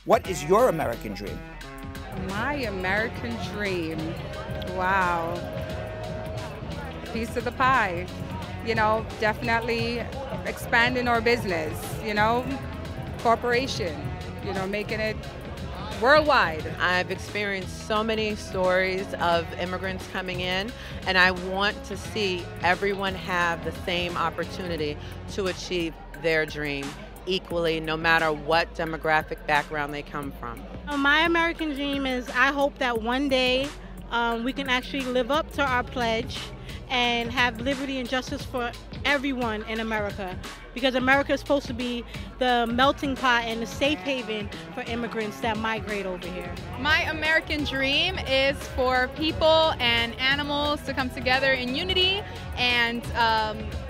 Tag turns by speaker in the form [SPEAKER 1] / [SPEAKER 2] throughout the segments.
[SPEAKER 1] What is your American dream?
[SPEAKER 2] My American dream, wow. Piece of the pie. You know, definitely expanding our business, you know, corporation, you know, making it worldwide.
[SPEAKER 3] I've experienced so many stories of immigrants coming in, and I want to see everyone have the same opportunity to achieve their dream equally, no matter what demographic background they come from.
[SPEAKER 4] My American dream is I hope that one day we can actually live up to our pledge and have liberty and justice for everyone in America, because America is supposed to be the melting pot and the safe haven for immigrants that migrate over here.
[SPEAKER 5] My American dream is for people and animals to come together in unity and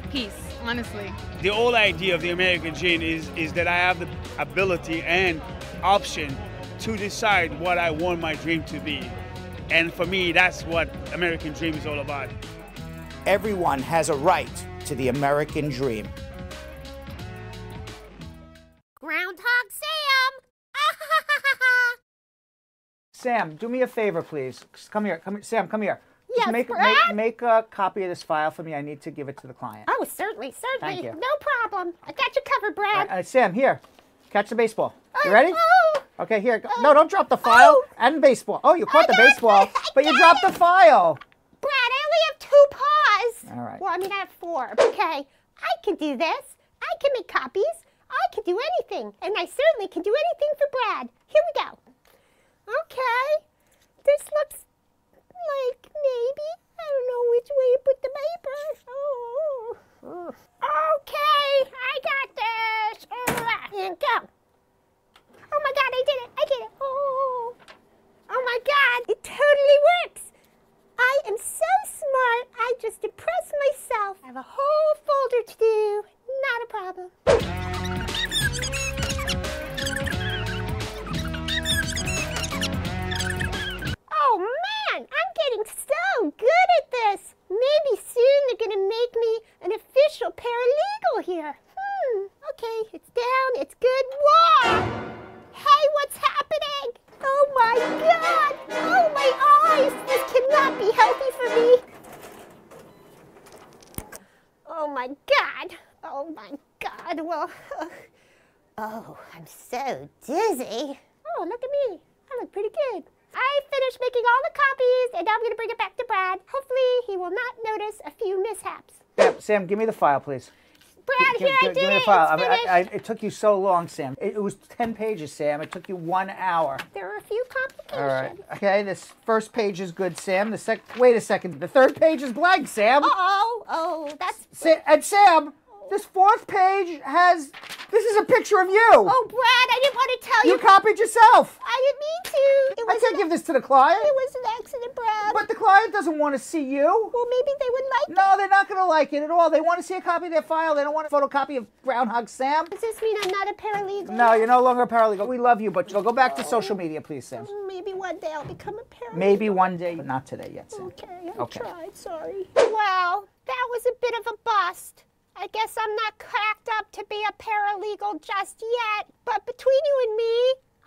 [SPEAKER 5] peace, honestly.
[SPEAKER 6] The whole idea of the American dream is that I have the ability and option to decide what I want my dream to be. And for me, that's what American dream is all about.
[SPEAKER 1] Everyone has a right to the American dream.
[SPEAKER 7] Groundhog Sam!
[SPEAKER 8] Sam, do me a favor, please. Come here. Sam, come here.
[SPEAKER 7] Yes,
[SPEAKER 8] Brad? Make a copy of this file for me. I need to give it to the client.
[SPEAKER 7] Oh, certainly.
[SPEAKER 8] Thank you.
[SPEAKER 7] No problem. I got you covered, Brad.
[SPEAKER 8] Sam, here. Catch the baseball. You ready? Okay, here. No, don't drop the file and baseball. Oh, you caught the baseball, but you dropped the file.
[SPEAKER 7] Brad, I only have 2 paws.
[SPEAKER 8] All right.
[SPEAKER 7] Well, I mean, I have 4. Okay, I can do this. I can make copies. I can do anything. And I certainly can do anything for Brad. Here we go. Okay. This looks like maybe, I don't know which way to put the paper. Oh. Okay, I got this. And go. Oh my God, I did it. Oh my God, it totally works. I am so smart, I just impress myself. I have a whole folder to do, not a problem. Oh man, I'm getting so good at this. Maybe soon they're gonna make me an official paralegal here. Okay, it's down, it's good. Whoa! Hey, what's happening? Oh my God! Oh, my eyes! This cannot be healthy for me. Oh my God! Oh my God! Well, oh, I'm so dizzy. Oh, look at me. I look pretty good. I finished making all the copies, and now I'm going to bring it back to Brad. Hopefully, he will not notice a few mishaps.
[SPEAKER 8] Sam, give me the file, please.
[SPEAKER 7] Brad, here I did
[SPEAKER 8] give me the file. It took you so long, Sam. It was 10 pages, Sam. It took you 1 hour.
[SPEAKER 7] There are a few complications.
[SPEAKER 8] All right. Okay, this first page is good, Sam. Wait a second. The third page is blank, Sam.
[SPEAKER 7] Oh, that's...
[SPEAKER 8] And Sam, this 4th page has... This is a picture of you.
[SPEAKER 7] Oh, Brad, I didn't want to tell you.
[SPEAKER 8] You copied yourself.
[SPEAKER 7] I didn't mean to.
[SPEAKER 8] I can't give this to the client.
[SPEAKER 7] It was an accident, Brad.
[SPEAKER 8] But the client doesn't want to see you.
[SPEAKER 7] Well, maybe they would like it.
[SPEAKER 8] No, they're not going to like it at all. They want to see a copy of their file. They don't want a photocopy of Groundhog Sam.
[SPEAKER 7] Does this mean I'm not a paralegal?
[SPEAKER 8] No, you're no longer a paralegal. We love you, but you'll go back to social media, please, Sam.
[SPEAKER 7] Maybe one day I'll become a paralegal.
[SPEAKER 8] Maybe one day, but not today yet, Sam.
[SPEAKER 7] Okay, I tried. Sorry. Wow, that was a bit of a bust. I guess I'm not cracked up to be a paralegal just yet. But between you and me,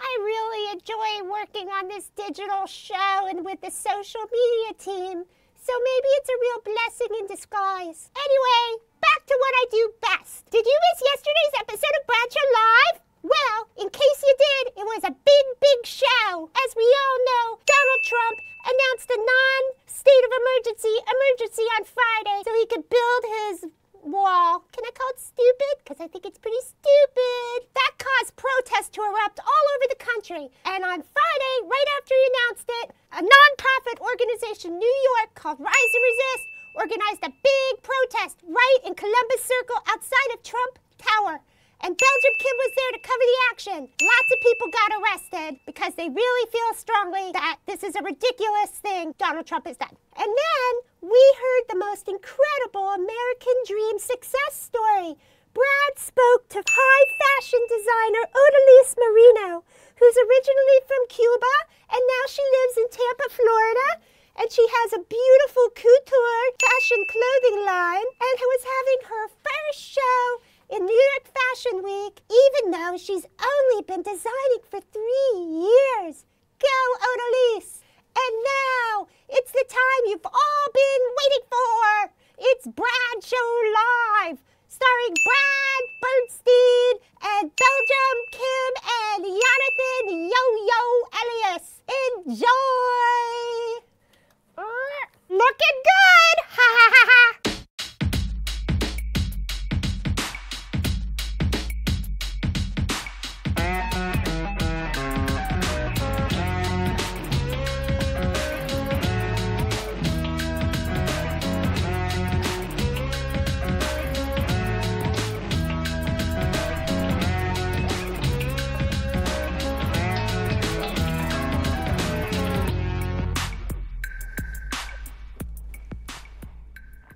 [SPEAKER 7] I really enjoy working on this digital show and with the social media team. So maybe it's a real blessing in disguise. Anyway, back to what I do best. Did you miss yesterday's episode of Bradshaw Live? Well, in case you did, it was a big show. As we all know, Donald Trump announced a non-state of emergency on Friday so he could build his wall. Can I call it stupid? Because I think it's pretty stupid. That caused protests to erupt all over the country. And on Friday, right after he announced it, a non-profit organization in New York called Rise and Resist organized a big protest right in Columbus Circle outside of Trump Tower. And Belgium Kim was there to cover the action. Lots of people got arrested because they really feel strongly that this is a ridiculous thing Donald Trump has done. And then we heard the most incredible American dream success story. Brad spoke to high fashion designer Odalise Marino, who's originally from Cuba, and now she lives in Tampa, Florida. And she has a beautiful couture fashion clothing line, and was having her first show in New York Fashion Week, even though she's only been designing for 3 years. Go, Odalise! And now, it's the time you've all been waiting for. It's Brad Show Live, starring Brad, Bernstein, and Belgium Kim and Jonathan Yo-Yo Elias. Enjoy! Looking good! Ha ha ha ha!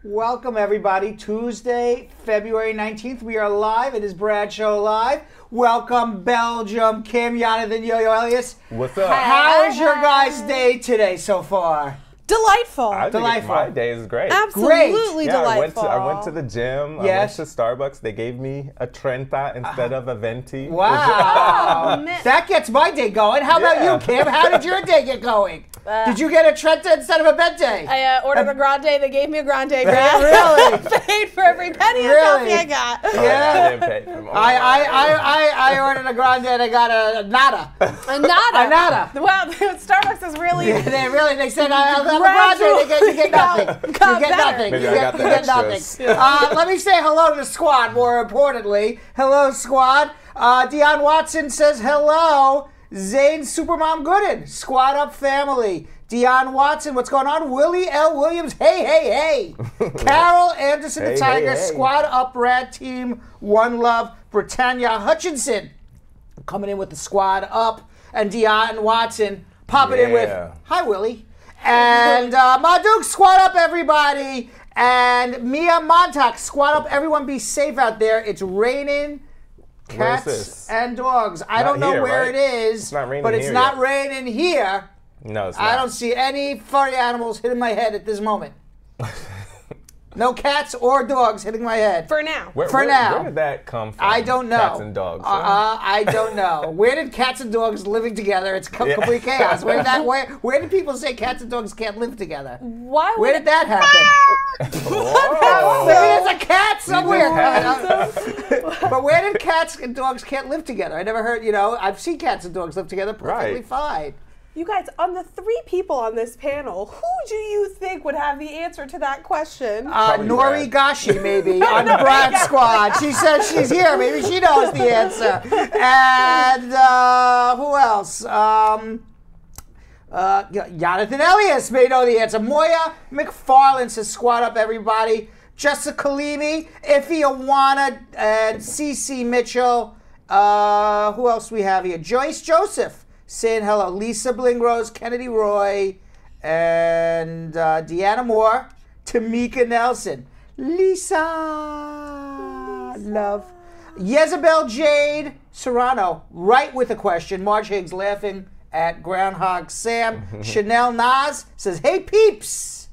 [SPEAKER 8] Welcome, everybody. Tuesday, February 19th. We are live. It is Brad Show Live. Welcome, Belgium, Kim, Jonathan, Yo-Yo Elias.
[SPEAKER 9] What's up?
[SPEAKER 8] How is your guys' day today so far?
[SPEAKER 10] Delightful.
[SPEAKER 9] I think my day is great.
[SPEAKER 10] Absolutely delightful.
[SPEAKER 9] I went to the gym.
[SPEAKER 8] Yes.
[SPEAKER 9] I went to Starbucks. They gave me a Trenta instead of a Venti.
[SPEAKER 8] Wow. That gets my day going. How about you, Kim? How did your day get going? Did you get a Trenta instead of a Venti?
[SPEAKER 10] I ordered a grande. They gave me a grande.
[SPEAKER 8] Really?
[SPEAKER 10] Paid for every penny of coffee I got.
[SPEAKER 8] Yeah.
[SPEAKER 9] I didn't pay for them.
[SPEAKER 8] I ordered a grande and I got a nada.
[SPEAKER 10] A nada.
[SPEAKER 8] A nada.
[SPEAKER 10] Well, Starbucks is really...
[SPEAKER 8] They said, I'll have a grande. You get nothing. You get nothing.
[SPEAKER 9] Maybe
[SPEAKER 8] You
[SPEAKER 9] I got the
[SPEAKER 8] get nothing.
[SPEAKER 9] extras.
[SPEAKER 8] Let me say hello to the squad, more importantly. Hello, squad. Dion Watson says hello. Zane Supermom Gooden, Squad Up family. Dion Watson, what's going on? Willie L. Williams, hey. Carol Anderson, the Tiger, Squad Up Rad Team, One Love. Britannia Hutchinson, coming in with the Squad Up. And Dion Watson, popping in with, hi, Willie. And Maduke, Squad Up, everybody. And Mia Montauk, Squad Up, everyone be safe out there. It's raining. Cats and dogs. I don't know where it is,
[SPEAKER 9] it's not raining
[SPEAKER 8] but it's
[SPEAKER 9] here
[SPEAKER 8] not
[SPEAKER 9] yet.
[SPEAKER 8] raining here.
[SPEAKER 9] No, it's not.
[SPEAKER 8] I don't see any furry animals hitting my head at this moment. No cats or dogs hitting my head.
[SPEAKER 10] For now.
[SPEAKER 8] Where
[SPEAKER 9] did that come from?
[SPEAKER 8] I don't know.
[SPEAKER 9] Cats and dogs.
[SPEAKER 8] I don't know. Where did cats and dogs living together? It's complete chaos. Where did people say cats and dogs can't live together? Where did that happen? Maybe there's a cat somewhere. But where did cats and dogs can't live together? I never heard, I've seen cats and dogs live together perfectly fine.
[SPEAKER 10] You guys, on the 3 people on this panel, who do you think would have the answer to that question?
[SPEAKER 8] Nori Gashi, maybe, on the Brad Squad. She says she's here. Maybe she knows the answer. And who else? Jonathan Elias may know the answer. Moya McFarland says, Squad Up, everybody. Jessica Kalimi, Iffy Awana, and Cece Mitchell. Who else we have here? Joyce Joseph saying hello. Lisa Blingrose, Kennedy Roy, and Deanna Moore. Tamika Nelson. Lisa. Love. Jezebel Jade Serrano, right with a question. Marge Higgs laughing at Groundhog Sam. Chanel Nas says, hey peeps.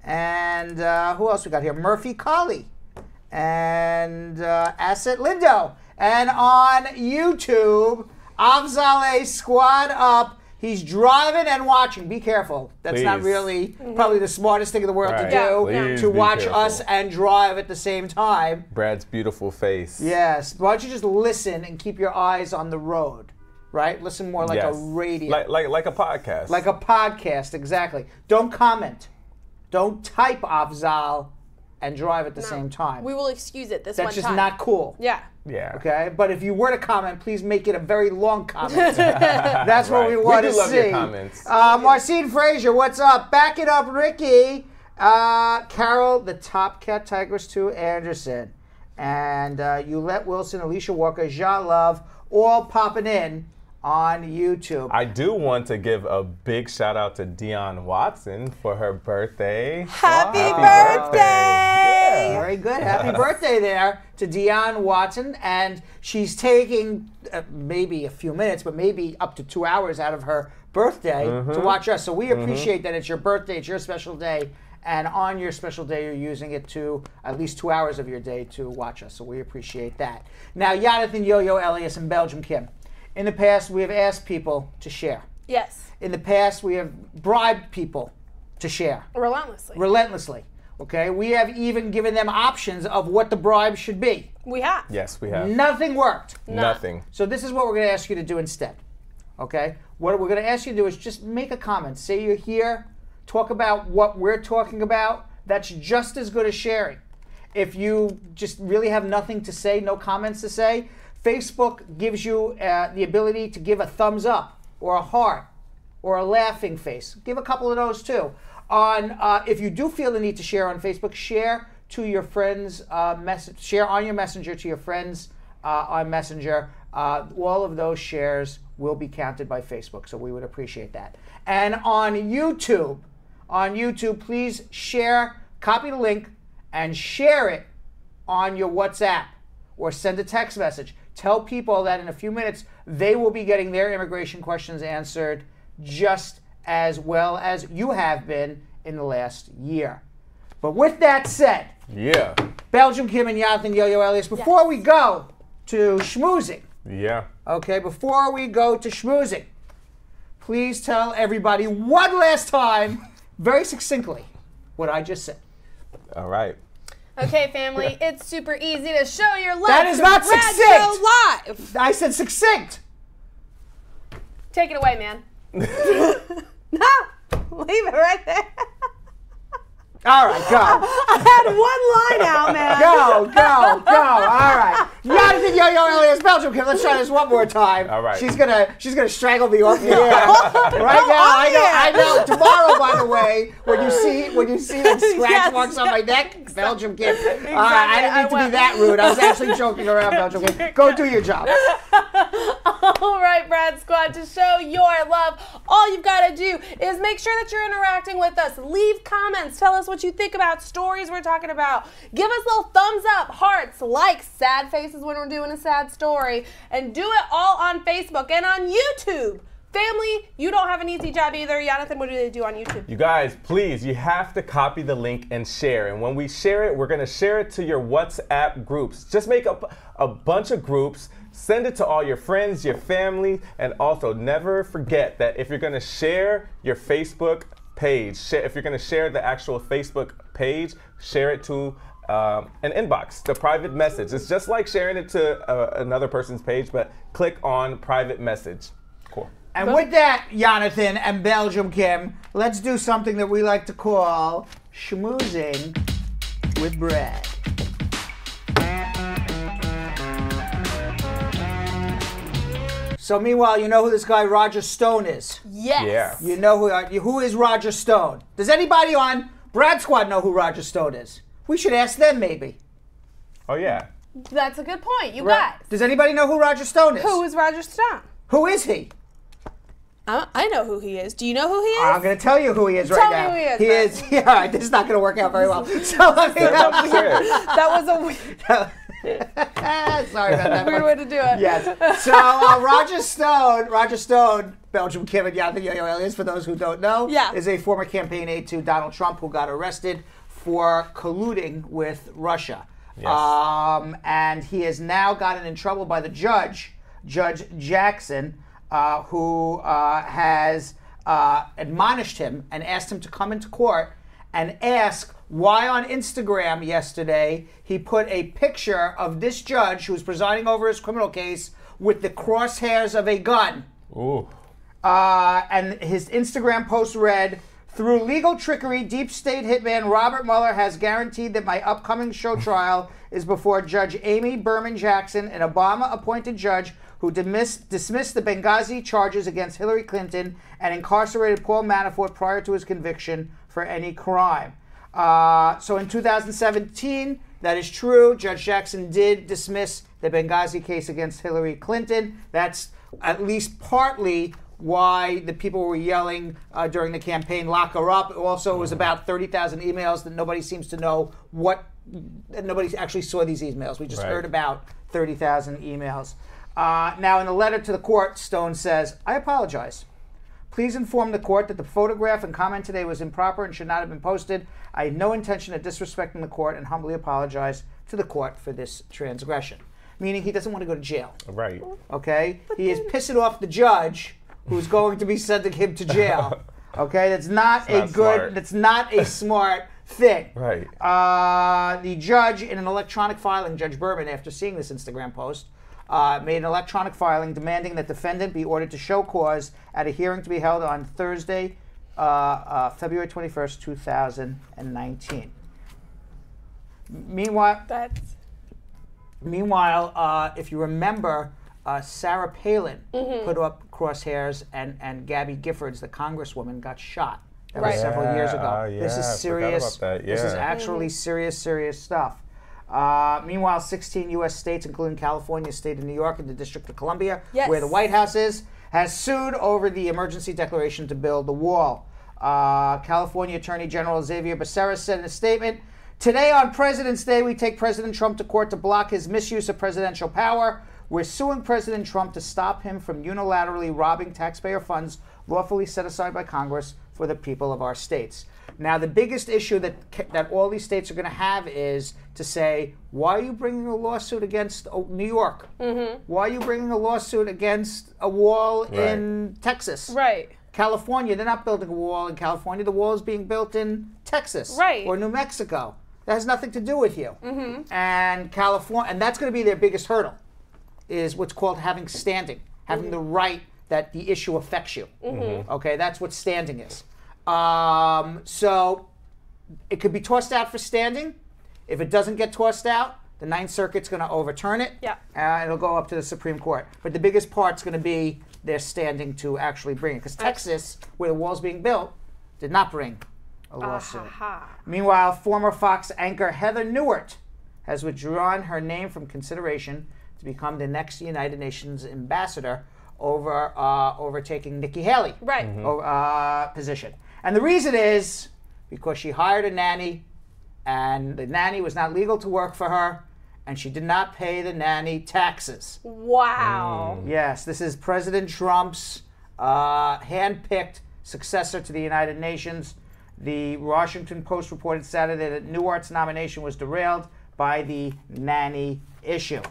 [SPEAKER 8] And who else we got here? Murphy Colley. And Asset Lindo. And on YouTube, Afzaleh Squad Up. He's driving and watching. Be careful. That's not really probably the smartest thing in the world to do, to watch us and drive at the same time.
[SPEAKER 9] Brad's beautiful face.
[SPEAKER 8] Yes. Why don't you just listen and keep your eyes on the road, right? Listen more like a radio.
[SPEAKER 9] Like a podcast.
[SPEAKER 8] Like a podcast, exactly. Don't comment. Don't type Afzal and drive at the same time.
[SPEAKER 10] We will excuse it this one time.
[SPEAKER 8] That's just not cool.
[SPEAKER 10] Yeah.
[SPEAKER 9] Yeah.
[SPEAKER 8] Okay? But if you were to comment, please make it a very long comment. That's what we want to see.
[SPEAKER 9] We do love your comments.
[SPEAKER 8] Marcine Frazier, what's up? Back it up, Ricky. Carol, the Top Cat Tigress 2, Anderson. And Yulette Wilson, Alicia Walker, Ja Love, all popping in on YouTube.
[SPEAKER 9] I do want to give a big shout out to Dion Watson for her birthday.
[SPEAKER 10] Happy birthday!
[SPEAKER 8] Yeah. Very good. Happy birthday there to Dion Watson. And she's taking maybe a few minutes, but maybe up to 2 hours out of her birthday to watch us. So we appreciate that it's your birthday, it's your special day. and on your special day, you're using it to at least 2 hours of your day to watch us. So we appreciate that. Now, Jonathan, Yo-Yo, Elias, and Belgium Kim. In the past, we have asked people to share.
[SPEAKER 10] Yes.
[SPEAKER 8] In the past, we have bribed people to share. Relentlessly. Okay? We have even given them options of what the bribe should be.
[SPEAKER 10] We have.
[SPEAKER 9] Yes, we have.
[SPEAKER 8] Nothing worked.
[SPEAKER 9] Nothing.
[SPEAKER 8] So this is what we're going to ask you to do instead. Okay? What we're going to ask you to do is just make a comment. Say you're here. Talk about what we're talking about. That's just as good as sharing. If you just really have nothing to say, no comments to say, Facebook gives you the ability to give a thumbs up or a heart or a laughing face. Give a couple of those too. If you do feel the need to share on Facebook, share to your friends, share on your messenger to your friends on Messenger. All of those shares will be counted by Facebook, so we would appreciate that. And on YouTube, please share, copy the link, and share it on your WhatsApp or send a text message. Tell people that in a few minutes they will be getting their immigration questions answered just as well as you have been in the last year. But with that said,
[SPEAKER 9] yeah,
[SPEAKER 8] Belgium Kim and Jonathan Yo-Yo Elias, before we go to schmoozing, before we go to schmoozing, please tell everybody one last time, very succinctly, what I just said.
[SPEAKER 9] All right.
[SPEAKER 10] Okay, family, it's super easy to show your love.
[SPEAKER 8] That is not succinct.
[SPEAKER 10] Live.
[SPEAKER 8] I said succinct.
[SPEAKER 10] Take it away, man. No, leave it right there.
[SPEAKER 8] All right, go.
[SPEAKER 10] I had one line out, man.
[SPEAKER 8] Go. All right. Jonathan Yo-Yo Elias, Belgium Kim. Let's try this one more time.
[SPEAKER 9] All right.
[SPEAKER 8] She's gonna strangle me off the air right now. I know. Tomorrow, by the way, when you see the scratch marks on my neck, Belgium Kim.
[SPEAKER 10] Exactly.
[SPEAKER 8] I didn't mean to be that rude. I was actually joking around, Belgium Kim. Go do your job.
[SPEAKER 10] All right, Brad Squad, to show your love, all you've got to do is make sure that you're interacting with us. Leave comments. Tell us what you think about stories we're talking about. Give us little thumbs up, hearts, likes, sad faces when we're doing a sad story, and do it all on Facebook and on YouTube. Family, you don't have an easy job either. Jonathan, what do they do on YouTube?
[SPEAKER 9] You guys, please, you have to copy the link and share. And when we share it, we're going to share it to your WhatsApp groups. Just make up a bunch of groups. Send it to all your friends, your family, and also never forget that if you're going to share your Facebook page, if you're going to share the actual Facebook page, share it to an inbox, the private message. It's just like sharing it to another person's page, but click on private message. Cool.
[SPEAKER 8] And with that, Jonathan and Belgium Kim, let's do something that we like to call schmoozing with Brad. So meanwhile, you know who this guy Roger Stone is?
[SPEAKER 10] Yes.
[SPEAKER 9] Yeah.
[SPEAKER 8] You know who is Roger Stone? Does anybody on Brad Squad know who Roger Stone is? We should ask them maybe.
[SPEAKER 9] Oh, yeah.
[SPEAKER 10] That's a good point. You guys.
[SPEAKER 8] Does anybody know who Roger Stone is?
[SPEAKER 10] Who is Roger Stone?
[SPEAKER 8] Who is he?
[SPEAKER 10] I know who he is. Do you know who he is?
[SPEAKER 8] I'm going to tell you who he is right now.
[SPEAKER 10] Tell me who he is.
[SPEAKER 8] He is. Yeah, this is not going to work out very well. So let me.
[SPEAKER 10] That was a weird.
[SPEAKER 8] Sorry about that.
[SPEAKER 10] Weird way to do it.
[SPEAKER 8] Yes. So Roger Stone, Belgium Kim and Jonathan Yo-Yo Elias, for those who don't know, is a former campaign aide to Donald Trump who got arrested for colluding with Russia. Yes. And he has now gotten in trouble by the Judge Jackson, who has admonished him and asked him to come into court and ask why on Instagram yesterday he put a picture of this judge who was presiding over his criminal case with the crosshairs of a gun.
[SPEAKER 9] Ooh.
[SPEAKER 8] And his Instagram post read, "Through legal trickery, deep state hitman Robert Mueller has guaranteed that my upcoming show trial is before Judge Amy Berman Jackson, an Obama-appointed judge who dismissed the Benghazi charges against Hillary Clinton and incarcerated Paul Manafort prior to his conviction for any crime." So in 2017, that is true. Judge Jackson did dismiss the Benghazi case against Hillary Clinton. That's at least partly why the people were yelling during the campaign, "Lock her up." Also, it was about 30,000 emails that nobody seems to know nobody actually saw these emails. We just heard about 30,000 emails. Now, in a letter to the court, Stone says, "I apologize. Please inform the court that the photograph and comment today was improper and should not have been posted. I had no intention of disrespecting the court and humbly apologize to the court for this transgression. Meaning he doesn't want to go to jail.
[SPEAKER 9] Right.
[SPEAKER 8] Okay? He is pissing off the judge who's going to be sending him to jail. Okay? That's not a smart thing.
[SPEAKER 9] Right.
[SPEAKER 8] The judge in an electronic filing, Judge Berman, after seeing this Instagram post, made an electronic filing demanding that defendant be ordered to show cause at a hearing to be held on Thursday, February 21st, 2019. Meanwhile, if you remember, Sarah Palin put up crosshairs, and Gabby Giffords, the congresswoman, got shot. That was several years ago. This is serious. This is actually serious stuff. Meanwhile, 16 U.S. states, including California, State of New York, and the District of Columbia, where the White House is, has sued over the emergency declaration to build the wall. California Attorney General Xavier Becerra said in a statement, "Today on President's Day, we take President Trump to court to block his misuse of presidential power. We're suing President Trump to stop him from unilaterally robbing taxpayer funds lawfully set aside by Congress for the people of our states." Now, the biggest issue that all these states are going to have is to say, why are you bringing a lawsuit against New York? Why are you bringing a lawsuit against a wall in Texas?
[SPEAKER 10] Right.
[SPEAKER 8] California, they're not building a wall in California. The wall is being built in Texas or New Mexico. That has nothing to do with you. And California, and that's going to be their biggest hurdle, is what's called having standing, having the right that the issue affects you. Okay, that's what standing is. So it could be tossed out for standing. If it doesn't get tossed out, the Ninth Circuit's going to overturn it. And it'll go up to the Supreme Court. But the biggest part's going to be their standing to actually bring it. Because Texas, where the wall's being built, did not bring a lawsuit. Meanwhile, former Fox anchor Heather Nauert has withdrawn her name from consideration to become the next United Nations ambassador, overtaking Nikki Haley position. And the reason is because she hired a nanny, and the nanny was not legal to work for her, and she did not pay the nanny taxes.
[SPEAKER 10] Wow.
[SPEAKER 8] Yes, this is President Trump's hand-picked successor to the United Nations. The Washington Post reported Saturday that Neuart's nomination was derailed by the nanny issue.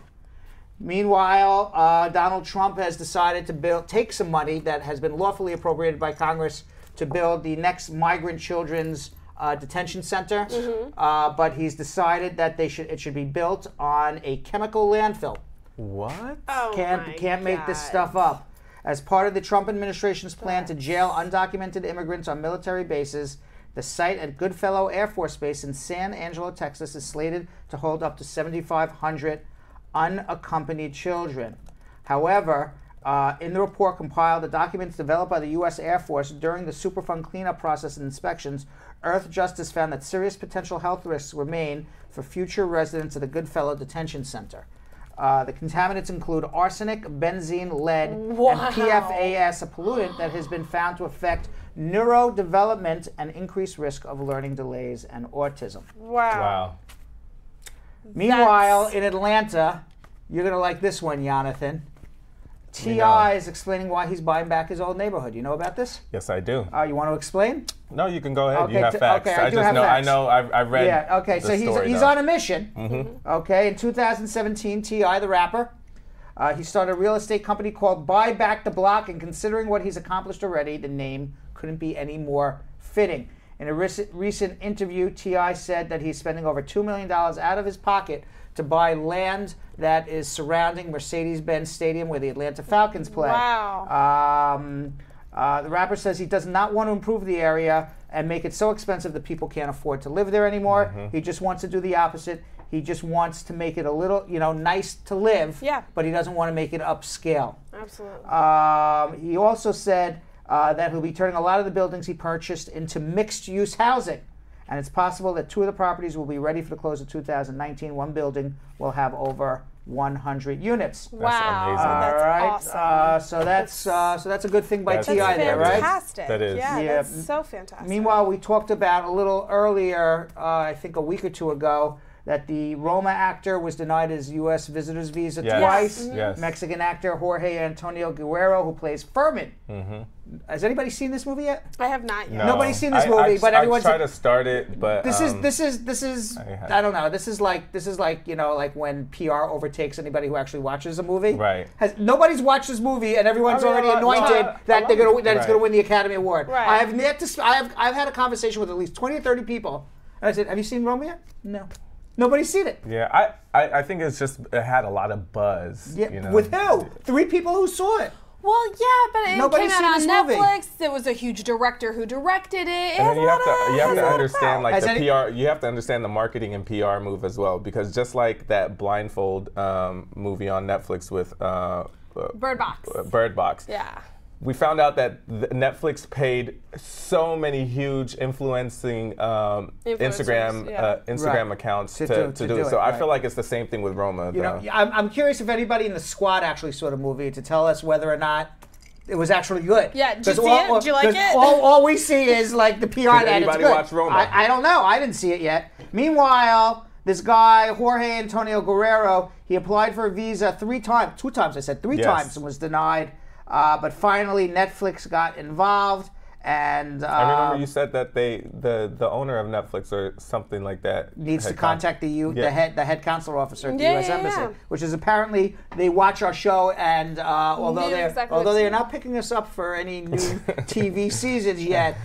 [SPEAKER 8] Meanwhile, Donald Trump has decided to take some money that has been lawfully appropriated by Congress to build the next migrant children's detention center, but he's decided that it should be built on a chemical landfill.
[SPEAKER 9] What?
[SPEAKER 10] Oh,
[SPEAKER 8] Can't make this stuff up. As part of the Trump administration's plan to jail undocumented immigrants on military bases, the site at Goodfellow Air Force Base in San Angelo, Texas, is slated to hold up to 7,500 unaccompanied children. However, in the report compiled, the documents developed by the U.S. Air Force during the Superfund cleanup process and inspections, Earthjustice found that serious potential health risks remain for future residents of the Goodfellow Detention Center. The contaminants include arsenic, benzene, lead, and PFAS, a pollutant that has been found to affect neurodevelopment and increased risk of learning delays and autism.
[SPEAKER 10] Wow.
[SPEAKER 8] Meanwhile, in Atlanta, you're going to like this one, Jonathan. T.I. is explaining why he's buying back his old neighborhood. You know about this?
[SPEAKER 9] Yes, I do.
[SPEAKER 8] You want to explain?
[SPEAKER 9] No, you can go ahead.
[SPEAKER 8] Okay,
[SPEAKER 9] you have facts.
[SPEAKER 8] Okay, I do have facts.
[SPEAKER 9] I've read.
[SPEAKER 8] Yeah. Okay. So he's on a mission. Okay. In 2017, T.I., the rapper, he started a real estate company called Buy Back the Block, and considering what he's accomplished already, the name couldn't be any more fitting. In a recent interview, T.I. said that he's spending over $2 million out of his pocket to buy land that is surrounding Mercedes-Benz Stadium where the Atlanta Falcons play.
[SPEAKER 10] Wow.
[SPEAKER 8] The rapper says he does not want to improve the area and make it so expensive that people can't afford to live there anymore. He just wants to do the opposite. He just wants to make it a little, nice to live, but he doesn't want to make it upscale.
[SPEAKER 10] Absolutely.
[SPEAKER 8] He also said that he'll be turning a lot of the buildings he purchased into mixed-use housing. And it's possible that 2 of the properties will be ready for the close of 2019. One building will have over 100 units.
[SPEAKER 10] Wow,
[SPEAKER 8] that's
[SPEAKER 10] awesome.
[SPEAKER 8] So that's a good thing by T.I. there, right?
[SPEAKER 10] Fantastic.
[SPEAKER 9] That is.
[SPEAKER 10] Yeah, that's so fantastic.
[SPEAKER 8] Meanwhile, we talked about a little earlier, I think a week or two ago, that the Roma actor was denied his U.S. visitor's visa
[SPEAKER 9] Yes.
[SPEAKER 8] twice.
[SPEAKER 9] Yes.
[SPEAKER 8] Mexican actor Jorge Antonio Guerrero, who plays Furman. Has anybody seen this movie yet?
[SPEAKER 10] I have not yet.
[SPEAKER 9] No.
[SPEAKER 8] Nobody's seen this movie, but everyone's.
[SPEAKER 9] I tried to start it, but
[SPEAKER 8] This is. I don't know. This is like like when PR overtakes anybody who actually watches a movie.
[SPEAKER 9] Right.
[SPEAKER 8] Nobody's watched this movie, and everyone's already anointed that it's going to win the Academy Award.
[SPEAKER 10] Right.
[SPEAKER 8] I have yet to. I've had a conversation with at least 20 or 30 people, and I said, "Have you seen Roma yet?" No. Nobody's seen it.
[SPEAKER 9] Yeah, I think it had a lot of buzz.
[SPEAKER 8] Yeah.
[SPEAKER 9] You know?
[SPEAKER 8] With who? 3 people who saw it.
[SPEAKER 10] Well, yeah, but it
[SPEAKER 8] Nobody's
[SPEAKER 10] came out
[SPEAKER 8] seen
[SPEAKER 10] on
[SPEAKER 8] this movie.
[SPEAKER 10] Netflix. There was a huge director who directed it.
[SPEAKER 9] And then you have to understand like
[SPEAKER 8] Has
[SPEAKER 9] the
[SPEAKER 8] any-
[SPEAKER 9] PR. You have to understand the marketing and PR move as well, because just like that Blindfold movie on Netflix with
[SPEAKER 10] Bird Box.
[SPEAKER 9] Bird Box.
[SPEAKER 10] Yeah.
[SPEAKER 9] We found out that Netflix paid so many huge influencing Instagram
[SPEAKER 8] Right.
[SPEAKER 9] accounts
[SPEAKER 8] To
[SPEAKER 9] to
[SPEAKER 8] do
[SPEAKER 9] do it.
[SPEAKER 8] it,
[SPEAKER 9] So I
[SPEAKER 8] right.
[SPEAKER 9] feel like it's the same thing with Roma.
[SPEAKER 8] You know, I'm curious if anybody in the squad actually saw the movie to tell us whether or not it was actually good.
[SPEAKER 10] Yeah, did you
[SPEAKER 8] 'Cause
[SPEAKER 10] see it? Did you like
[SPEAKER 8] 'cause
[SPEAKER 10] it?
[SPEAKER 8] All we see is like the PR that it's
[SPEAKER 9] anybody
[SPEAKER 8] good.
[SPEAKER 9] watch Roma?
[SPEAKER 8] I don't know. I didn't see it yet. Meanwhile, this guy Jorge Antonio Guerrero, he applied for a visa 3 times. 2 times, I said 3
[SPEAKER 9] Yes.
[SPEAKER 8] times, and was denied. But finally, Netflix got involved, and
[SPEAKER 9] I remember you said that the owner of Netflix or something like that
[SPEAKER 8] needs to
[SPEAKER 9] had
[SPEAKER 8] contact the head consular officer at the
[SPEAKER 10] Yeah,
[SPEAKER 8] U.S.
[SPEAKER 10] yeah,
[SPEAKER 8] Embassy,
[SPEAKER 10] yeah.
[SPEAKER 8] which is apparently they watch our show, and although
[SPEAKER 10] Yeah,
[SPEAKER 8] they're
[SPEAKER 10] exactly what
[SPEAKER 8] they're
[SPEAKER 10] you-
[SPEAKER 8] not picking us up for any new TV seasons yet,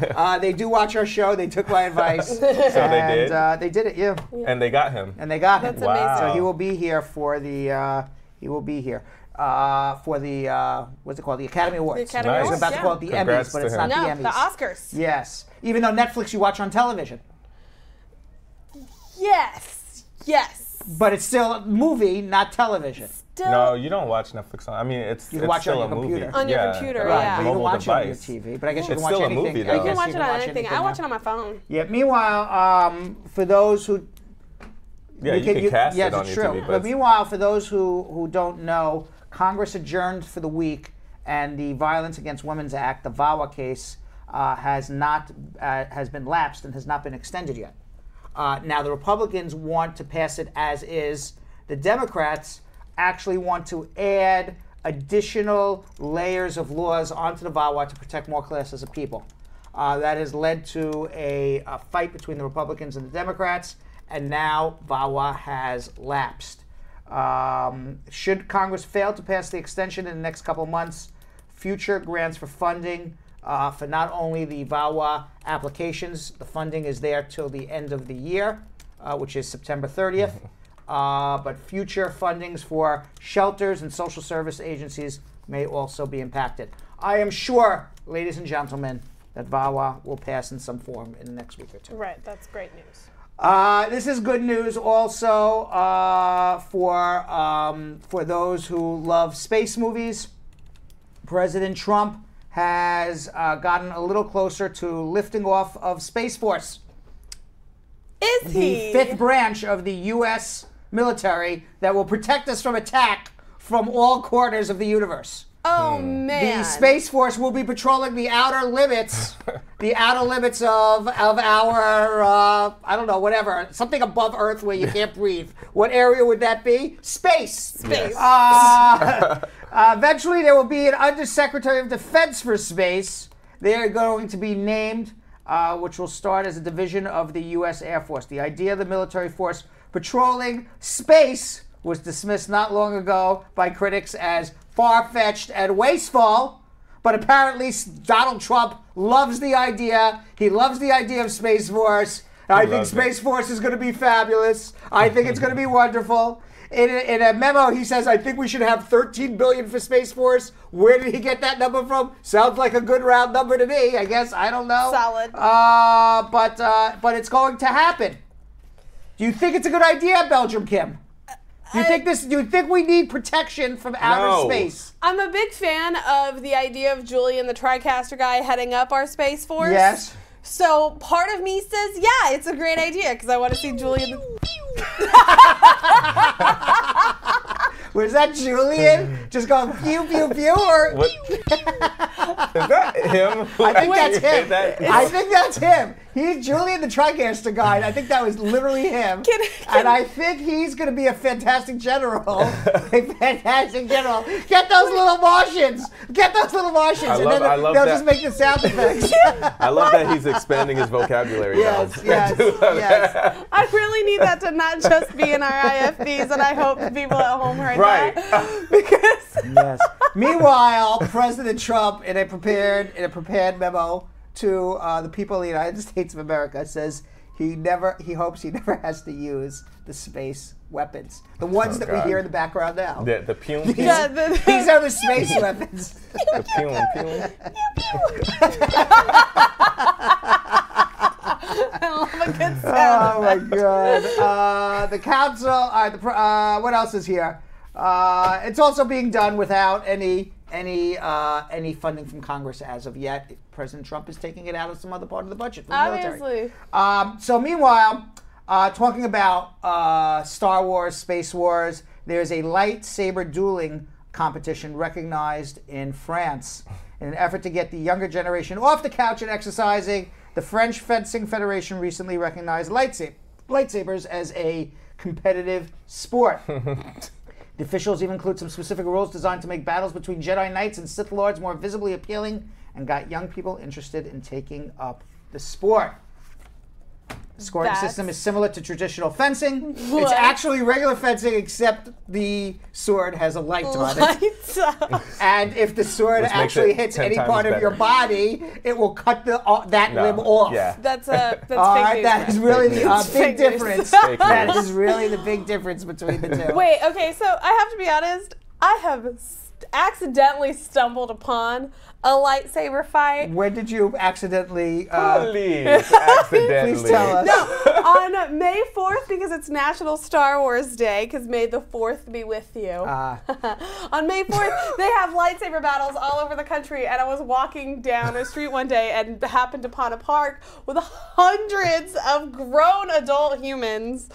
[SPEAKER 8] they do watch our show. They took my advice,
[SPEAKER 9] So they did?
[SPEAKER 8] They did it, yeah,
[SPEAKER 9] And they got him.
[SPEAKER 8] and they got him.
[SPEAKER 10] That's amazing.
[SPEAKER 8] So he will be here for the what's it called? The Academy Awards.
[SPEAKER 10] The Academy
[SPEAKER 8] I was
[SPEAKER 10] Awards,
[SPEAKER 8] about to
[SPEAKER 10] yeah.
[SPEAKER 8] call it the
[SPEAKER 9] Congrats
[SPEAKER 8] Emmys, but
[SPEAKER 9] to
[SPEAKER 8] it's
[SPEAKER 9] him.
[SPEAKER 8] not
[SPEAKER 10] No,
[SPEAKER 8] the Emmys.
[SPEAKER 10] the Oscars.
[SPEAKER 8] Yes, even though Netflix you watch on television.
[SPEAKER 10] Yes. Yes.
[SPEAKER 8] But it's still a movie, not television.
[SPEAKER 10] Still
[SPEAKER 9] No, you don't watch Netflix on. I mean, it's
[SPEAKER 8] You can watch it
[SPEAKER 9] still
[SPEAKER 8] on your
[SPEAKER 9] a movie.
[SPEAKER 8] computer.
[SPEAKER 10] On your computer,
[SPEAKER 9] right,
[SPEAKER 10] yeah.
[SPEAKER 8] But you can
[SPEAKER 9] Mobile
[SPEAKER 8] watch it on your
[SPEAKER 9] device.
[SPEAKER 8] TV. But I guess you
[SPEAKER 9] It's
[SPEAKER 8] can watch
[SPEAKER 9] still a
[SPEAKER 8] anything.
[SPEAKER 9] movie,
[SPEAKER 8] I
[SPEAKER 9] though.
[SPEAKER 10] You
[SPEAKER 8] guess
[SPEAKER 10] can watch it on anything. I
[SPEAKER 8] now.
[SPEAKER 10] watch it on my phone.
[SPEAKER 8] Yeah. Meanwhile, for those who
[SPEAKER 9] Yeah, you can cast
[SPEAKER 8] yes,
[SPEAKER 9] it on
[SPEAKER 8] it's
[SPEAKER 9] your
[SPEAKER 8] true.
[SPEAKER 9] TV.
[SPEAKER 8] But meanwhile, for those who don't know, Congress adjourned for the week, and the Violence Against Women's Act, the VAWA case, has been lapsed and has not been extended yet. Now the Republicans want to pass it as is. The Democrats actually want to add additional layers of laws onto the VAWA to protect more classes of people. That has led to a fight between the Republicans and the Democrats, and now VAWA has lapsed. Should Congress fail to pass the extension in the next couple months, future grants for funding for not only the VAWA applications, the funding is there till the end of the year, which is September 30th, but future fundings for shelters and social service agencies may also be impacted. I am sure, ladies and gentlemen, that VAWA will pass in some form in the next week or 2.
[SPEAKER 10] Right, that's great news.
[SPEAKER 8] This is good news also for those who love space movies. President Trump has gotten a little closer to lifting off of Space Force,
[SPEAKER 10] Is he?
[SPEAKER 8] the 5th branch of the U.S. military that will protect us from attack from all corners of the universe.
[SPEAKER 10] Oh, man.
[SPEAKER 8] The Space Force will be patrolling the outer limits, of our, I don't know, whatever, something above Earth where you can't breathe. What area would that be? Space.
[SPEAKER 10] Space.
[SPEAKER 8] Eventually, there will be an Undersecretary of Defense for Space. They are going to be named, which will start as a division of the U.S. Air Force. The idea of the military force patrolling space was dismissed not long ago by critics as far-fetched and wasteful, but apparently Donald Trump loves the idea. He loves the idea of Space Force. I think Space Force is going to be fabulous. I think it's going to be wonderful. In a memo, he says, I think we should have $13 billion for Space Force. Where did he get that number from? Sounds like a good round number to me, I guess. I don't know.
[SPEAKER 10] Solid.
[SPEAKER 8] But it's going to happen. Do you think it's a good idea, Belgium Kim? Do you think we need protection from outer space?
[SPEAKER 10] I'm a big fan of the idea of Julian, the TriCaster guy, heading up our Space Force.
[SPEAKER 8] Yes.
[SPEAKER 10] So part of me says, yeah, it's a great idea because I want to see Julian.
[SPEAKER 8] Was that Julian just going pew pew pew or?
[SPEAKER 9] What? Is that him?
[SPEAKER 8] I think that's him. I think that's him. He's Julian the TriCaster guy. I think that was literally him. And I think he's going to be a fantastic general. A fantastic general. Get those little Martians. Get those little Martians.
[SPEAKER 9] I love
[SPEAKER 8] they'll
[SPEAKER 9] that.
[SPEAKER 8] just make the sound effects.
[SPEAKER 9] I love that he's expanding his vocabulary.
[SPEAKER 8] Yes,
[SPEAKER 9] now.
[SPEAKER 8] yes.
[SPEAKER 10] I really need that to not just be in our IFBs, and I hope the people at home heard that. Because
[SPEAKER 8] yes. Meanwhile, President Trump, in a prepared memo to the people of the United States of America, says he hopes he never has to use the space weapons, the ones that we hear in the background now.
[SPEAKER 9] The Pum.
[SPEAKER 8] These are the space weapons.
[SPEAKER 9] The Pum.
[SPEAKER 10] I love a good sound.
[SPEAKER 8] Oh my God! The council. What else is here? It's also being done without any funding from Congress as of yet. President Trump is taking it out of some other part of the budget for the military. So meanwhile, talking about Star Wars, Space Wars, there's a lightsaber dueling competition recognized in France. In an effort to get the younger generation off the couch and exercising, the French Fencing Federation recently recognized lightsabers as a competitive sport. The officials even include some specific rules designed to make battles between Jedi Knights and Sith Lords more visibly appealing and got young people interested in taking up the sport. The scoring system is similar to traditional fencing.
[SPEAKER 10] What?
[SPEAKER 8] It's actually regular fencing, except the sword has a light on it. And if the sword actually hits any part of your body, it will cut that limb off.
[SPEAKER 9] Yeah.
[SPEAKER 10] That's fake news.
[SPEAKER 8] That is really the big
[SPEAKER 10] news.
[SPEAKER 8] difference. That is really the big difference between the two.
[SPEAKER 10] Wait, okay, so I have to be honest. I have accidentally stumbled upon a lightsaber fight.
[SPEAKER 8] When did you accidentally?
[SPEAKER 9] Please tell
[SPEAKER 8] us.
[SPEAKER 10] No, on May 4th, because it's National Star Wars Day, because May the 4th be with you. On May 4th, they have lightsaber battles all over the country, and I was walking down a street one day and happened upon a park with hundreds of grown adult humans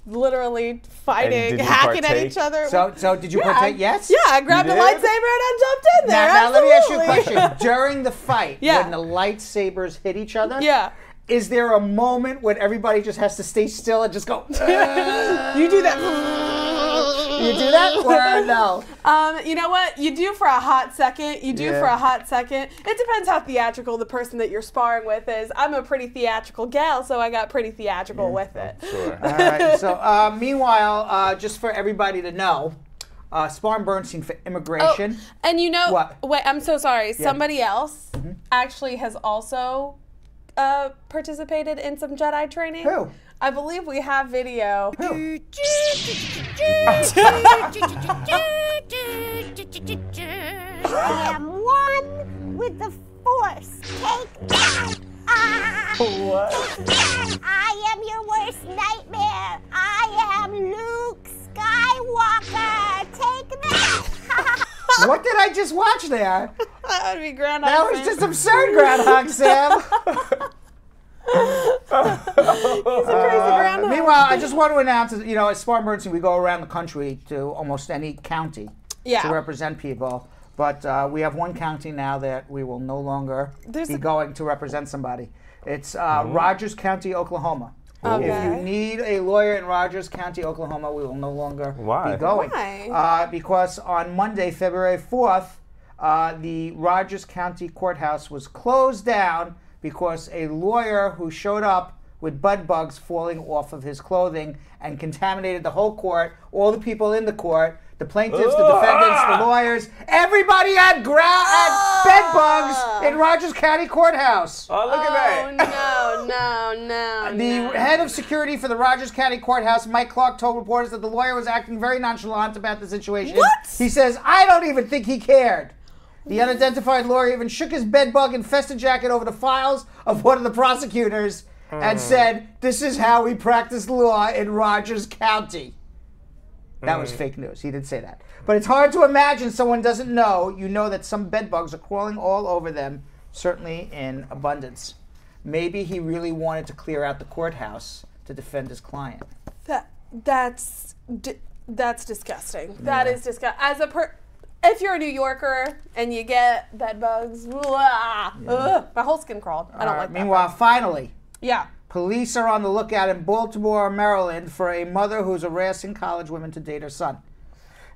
[SPEAKER 10] literally fighting, hacking at each other.
[SPEAKER 8] So did you partake? Yes?
[SPEAKER 10] Yeah, I grabbed a lightsaber and I jumped in there.
[SPEAKER 8] Now let me ask you a question. During the fight,
[SPEAKER 10] Yeah.
[SPEAKER 8] when the lightsabers hit each other,
[SPEAKER 10] Yeah.
[SPEAKER 8] is there a moment when everybody just has to stay still and just go,
[SPEAKER 10] You do that.
[SPEAKER 8] You do that or no?
[SPEAKER 10] You know what? You do for a hot second. You do for a hot second. It depends how theatrical the person that you're sparring with is. I'm a pretty theatrical gal, so I got pretty theatrical with it.
[SPEAKER 9] Sure.
[SPEAKER 8] All right. So meanwhile, just for everybody to know, Spar and Bernstein for immigration.
[SPEAKER 10] Oh, and you know,
[SPEAKER 8] What?
[SPEAKER 10] wait, I'm so sorry. Somebody else actually has also participated in some Jedi training.
[SPEAKER 8] Who?
[SPEAKER 10] I believe we have video.
[SPEAKER 8] Who?
[SPEAKER 7] I am one with the Force. Take that!
[SPEAKER 8] What?
[SPEAKER 7] Take that! I am your worst nightmare. I am Luke Skywalker. Take that!
[SPEAKER 8] What did I just watch there?
[SPEAKER 10] That would be Groundhog
[SPEAKER 8] That was
[SPEAKER 10] Sam.
[SPEAKER 8] just absurd, Groundhog Sam.
[SPEAKER 10] He's a crazy groundhog.
[SPEAKER 8] Meanwhile, I just want to announce that, at Spar and Bernstein, we go around the country to almost any county to represent people. But we have one county now that we will no longer be going to represent somebody. It's Rogers County, Oklahoma.
[SPEAKER 10] Okay.
[SPEAKER 8] If you need a lawyer in Rogers County, Oklahoma, we will no longer be going.
[SPEAKER 10] Why?
[SPEAKER 8] Because on Monday, February 4th, the Rogers County Courthouse was closed down because a lawyer who showed up with bed bugs falling off of his clothing and contaminated the whole court, all the people in the court, the plaintiffs, the defendants, the lawyers, everybody had bed bugs in Rogers County Courthouse.
[SPEAKER 9] Oh, look at that.
[SPEAKER 10] No.
[SPEAKER 8] The head of security for the Rogers County Courthouse, Mike Clark, told reporters that the lawyer was acting very nonchalant about the situation.
[SPEAKER 10] What?
[SPEAKER 8] He says, I don't even think he cared. The unidentified lawyer even shook his bedbug-infested jacket over the files of one of the prosecutors and said, this is how we practice law in Rogers County. That was fake news. He didn't say that. But it's hard to imagine someone doesn't know. You know that some bedbugs are crawling all over them, certainly in abundance. Maybe he really wanted to clear out the courthouse to defend his client.
[SPEAKER 10] That's disgusting. That is disgusting. If you're a New Yorker and you get bed bugs, my whole skin crawled. I don't like that.
[SPEAKER 8] Meanwhile, finally,
[SPEAKER 10] Yeah.
[SPEAKER 8] Police are on the lookout in Baltimore, Maryland for a mother who's harassing college women to date her son.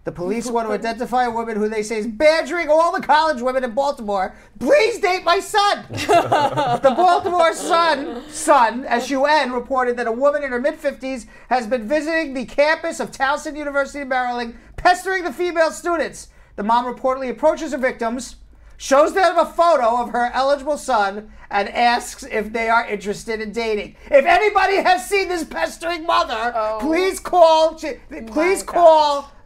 [SPEAKER 8] The police want to identify a woman who they say is badgering all the college women in Baltimore. Please date my son. The Baltimore Sun, S-U-N, reported that a woman in her mid-50s has been visiting the campus of Towson University, Maryland, pestering the female students. The mom reportedly approaches her victims, shows them a photo of her eligible son, and asks if they are interested in dating. If anybody has seen this pestering mother, please call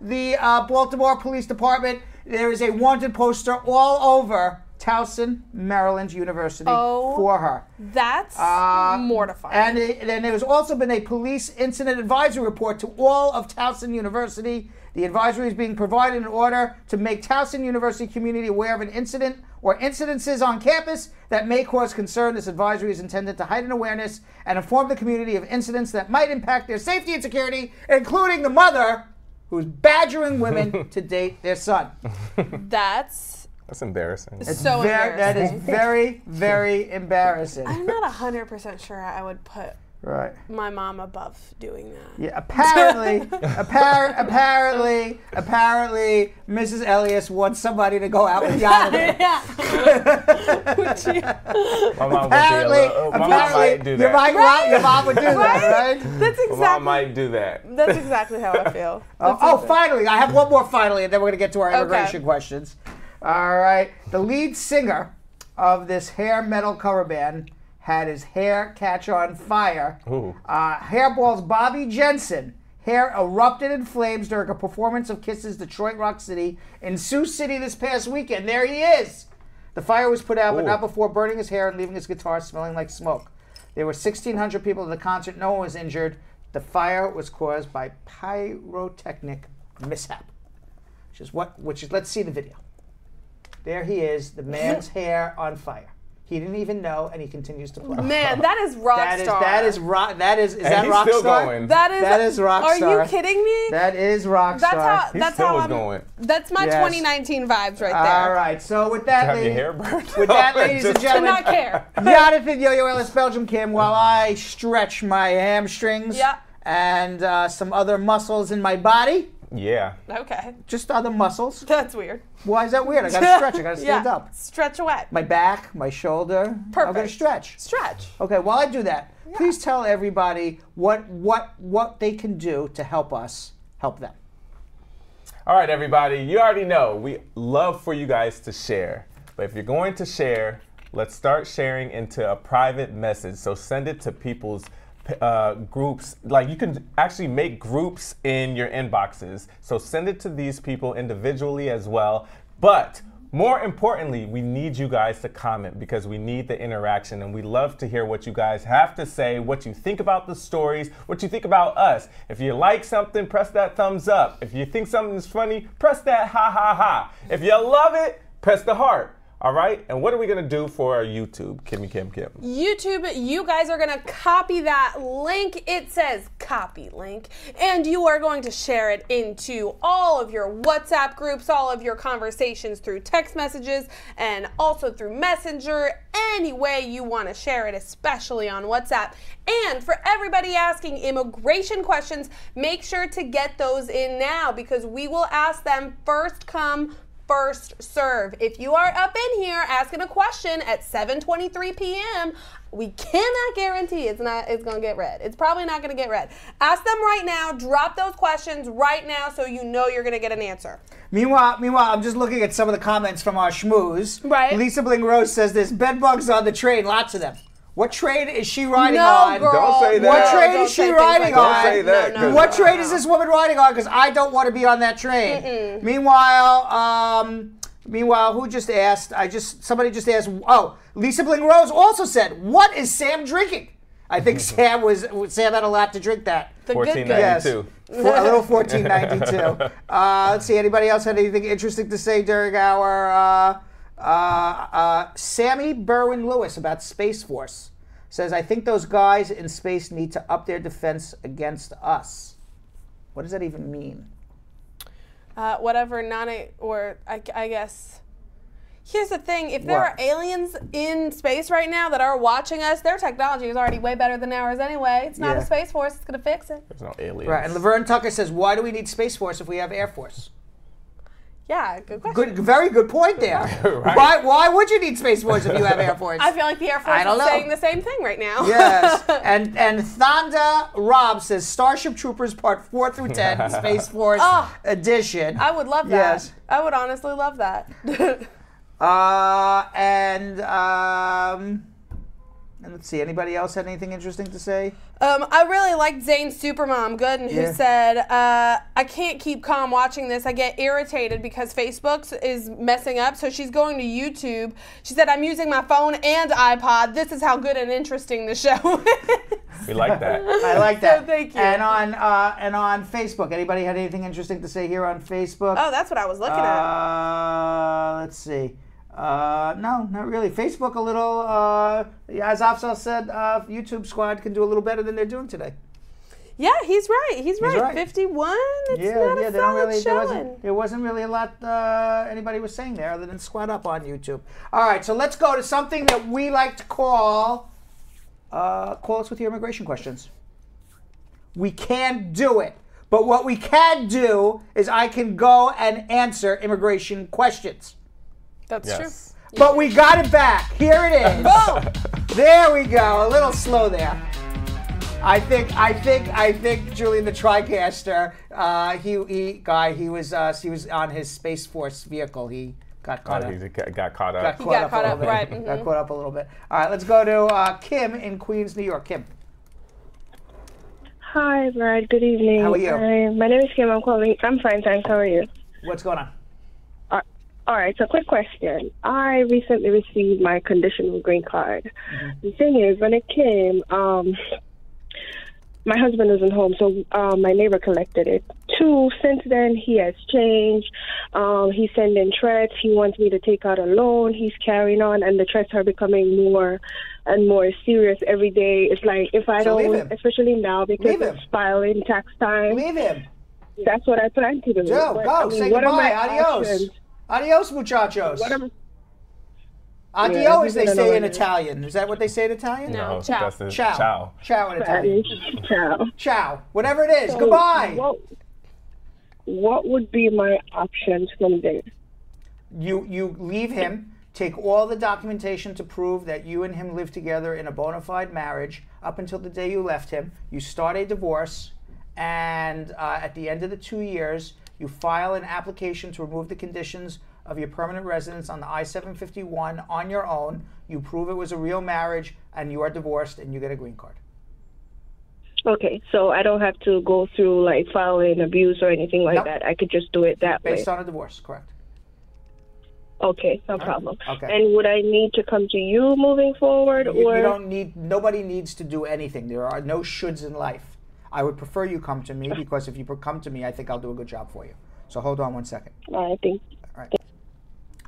[SPEAKER 8] the Baltimore Police Department. There is a wanted poster all over Towson, Maryland University for her.
[SPEAKER 10] That's mortifying.
[SPEAKER 8] And then there's also been a police incident advisory report to all of Towson University. The advisory is being provided in order to make Towson University community aware of an incident or incidences on campus that may cause concern. This advisory is intended to heighten awareness and inform the community of incidents that might impact their safety and security, including the mother who's badgering women to date their son.
[SPEAKER 9] That's embarrassing.
[SPEAKER 10] It's so embarrassing.
[SPEAKER 8] That is very, very embarrassing.
[SPEAKER 10] I'm not 100% sure I would put my mom above doing that.
[SPEAKER 8] Yeah, apparently, Mrs. Elias wants somebody to go out with Jonathan.
[SPEAKER 9] My mom might do that.
[SPEAKER 8] Your mom would do that, right?
[SPEAKER 10] That's exactly.
[SPEAKER 9] My mom might do that.
[SPEAKER 10] That's exactly how I feel.
[SPEAKER 8] Finally, I have one more finally, and then we're going to get to our immigration questions. All right. The lead singer of this hair metal cover band had his hair catch on fire. Hairball's Bobby Jensen hair erupted in flames during a performance of Kiss's Detroit Rock City in Sioux City this past weekend. There he is. The fire was put out, but not before burning his hair and leaving his guitar smelling like smoke. There were 1,600 people at the concert. No one was injured. The fire was caused by pyrotechnic mishap, which is let's see the video. There he is, the man's hair on fire. He didn't even know, and he continues to play.
[SPEAKER 10] Man, that is rock star.
[SPEAKER 8] Is that rock star?
[SPEAKER 9] Going.
[SPEAKER 10] That is
[SPEAKER 8] rock star.
[SPEAKER 10] Are you kidding me?
[SPEAKER 8] That is rock star.
[SPEAKER 10] That's how I'm going. That's my 2019 vibes right there.
[SPEAKER 8] All right, so with that,
[SPEAKER 9] your hair burned?
[SPEAKER 8] With that, ladies and gentlemen,
[SPEAKER 10] to not care.
[SPEAKER 8] Jonathan Yo-Yo Ellis, Belgium Kim, while I stretch my hamstrings and some other muscles in my body.
[SPEAKER 9] Yeah.
[SPEAKER 10] Okay.
[SPEAKER 8] Just other muscles.
[SPEAKER 10] That's weird.
[SPEAKER 8] Why is that weird? I gotta stretch. I gotta stand up.
[SPEAKER 10] Stretch away.
[SPEAKER 8] My back, my shoulder.
[SPEAKER 10] Perfect.
[SPEAKER 8] I'm gonna stretch.
[SPEAKER 10] Stretch.
[SPEAKER 8] Okay. While I do that, please tell everybody what they can do to help us help them.
[SPEAKER 9] All right, everybody. You already know we love for you guys to share, but if you're going to share, let's start sharing into a private message. So send it to people's groups. Like, you can actually make groups in your inboxes, so send it to these people individually as well. But more importantly, we need you guys to comment, because we need the interaction, and we love to hear what you guys have to say, what you think about the stories, what you think about us. If you like something, press that thumbs up. If you think something is funny, press that ha ha ha. If you love it, press the heart. All right, and what are we gonna do for our YouTube, Kim?
[SPEAKER 10] YouTube, you guys are gonna copy that link. It says copy link, and you are going to share it into all of your WhatsApp groups, all of your conversations through text messages, and also through Messenger, any way you wanna share it, especially on WhatsApp. And for everybody asking immigration questions, make sure to get those in now, because we will ask them first come, first serve. If you are up in here asking a question at 7:23 p.m., we cannot guarantee it's gonna get read. It's probably not gonna get read. Ask them right now. Drop those questions right now, so you know you're gonna get an answer.
[SPEAKER 8] Meanwhile, I'm just looking at some of the comments from our schmooze.
[SPEAKER 10] Right.
[SPEAKER 8] Lisa Bling Rose says there's bed bugs on the train, lots of them. What train is she riding on?
[SPEAKER 10] Girl.
[SPEAKER 9] Don't say that.
[SPEAKER 8] What train is she riding on?
[SPEAKER 9] Don't say that.
[SPEAKER 10] No.
[SPEAKER 8] What train is this woman riding on? Because I don't want to be on that train. Meanwhile, who just asked? Somebody just asked. Oh, Lisa Bling Rose also said, "What is Sam drinking?" I think Sam had a lot to drink that.
[SPEAKER 10] The
[SPEAKER 9] 1492.
[SPEAKER 8] Yes. A little 1492. Let's see. Anybody else had anything interesting to say during our? Sammy Berwin Lewis about Space Force says, I think those guys in space need to up their defense against us. What does that even mean?
[SPEAKER 10] Whatever, I guess. Here's the thing, if there are aliens in space right now that are watching us, their technology is already way better than ours anyway. It's not a Space Force that's going to fix it.
[SPEAKER 9] There's no aliens.
[SPEAKER 8] Right, and Laverne Tucker says, why do we need Space Force if we have Air Force?
[SPEAKER 10] Yeah, good question.
[SPEAKER 8] Very good point there.
[SPEAKER 9] Right.
[SPEAKER 8] Why would you need Space Force if you have Air Force?
[SPEAKER 10] I feel like the Air Force is saying the same thing right now.
[SPEAKER 8] Yes, and Thanda Rob says Starship Troopers Part 4 through 10, Space Force Edition.
[SPEAKER 10] I would love that. Yes. I would honestly love that.
[SPEAKER 8] And let's see, anybody else had anything interesting to say?
[SPEAKER 10] I really liked Zane Supermom Gooden, who said, I can't keep calm watching this. I get irritated because Facebook is messing up, so she's going to YouTube. She said, I'm using my phone and iPod. This is how good and interesting the show is.
[SPEAKER 9] We like that.
[SPEAKER 8] I like that.
[SPEAKER 10] So thank you.
[SPEAKER 8] And on Facebook, anybody had anything interesting to say here on Facebook?
[SPEAKER 10] Oh, that's what I was looking at.
[SPEAKER 8] Let's see. No, not really. Facebook a little, as Afzal said, YouTube squad can do a little better than they're doing today.
[SPEAKER 10] Yeah, he's right. He's right. 51. It's not a solid showing.
[SPEAKER 8] There wasn't really a lot anybody was saying there other than squad up on YouTube. All right, so let's go to something that we like to call us with your immigration questions. We can't do it. But what we can do is I can go and answer immigration questions.
[SPEAKER 10] That's true.
[SPEAKER 8] But we got it back. Here it is. There we go. A little slow there. I think Julian the TriCaster, he was on his Space Force vehicle. He got caught up.
[SPEAKER 9] He got caught up.
[SPEAKER 10] He got caught up, right.
[SPEAKER 8] Got caught up a little bit. All right, let's go to Kim in Queens, New York. Kim.
[SPEAKER 11] Hi, Brad. Good evening.
[SPEAKER 8] How are you?
[SPEAKER 11] My name is Kim. I'm fine, thanks. How are you?
[SPEAKER 8] What's going on?
[SPEAKER 11] All right, so quick question. I recently received my conditional green card. The thing is, when it came, my husband wasn't home, so my neighbor collected it. Since then, he has changed. He's sending threats. He wants me to take out a loan. He's carrying on, and the threats are becoming more and more serious every day. It's like if I don't, especially now because it's filing tax time.
[SPEAKER 8] Leave him.
[SPEAKER 11] That's what I plan to do.
[SPEAKER 8] Joe, go. Say goodbye. Adios.
[SPEAKER 11] Options?
[SPEAKER 8] Adios, muchachos. Adio, as they say in Italian. Is that what they say in Italian?
[SPEAKER 10] No, ciao.
[SPEAKER 8] Ciao. Ciao in Italian.
[SPEAKER 11] Ciao.
[SPEAKER 8] Ciao. Whatever it is. So goodbye.
[SPEAKER 11] What would be my options from there?
[SPEAKER 8] You leave him, take all the documentation to prove that you and him live together in a bona fide marriage up until the day you left him. You start a divorce, and at the end of the 2 years, you file an application to remove the conditions of your permanent residence on the I-751 on your own. You prove it was a real marriage, and you are divorced, and you get a green card.
[SPEAKER 11] Okay, so I don't have to go through like filing abuse or anything like that. I could just do it that way.
[SPEAKER 8] Based on a divorce, correct.
[SPEAKER 11] Okay, no problem.
[SPEAKER 8] Okay.
[SPEAKER 11] And would I need to come to you moving forward, or
[SPEAKER 8] you don't need? Nobody needs to do anything. There are no shoulds in life. I would prefer you come to me because if you come to me, I think I'll do a good job for you. So hold on 1 second.
[SPEAKER 11] I think.
[SPEAKER 8] All right.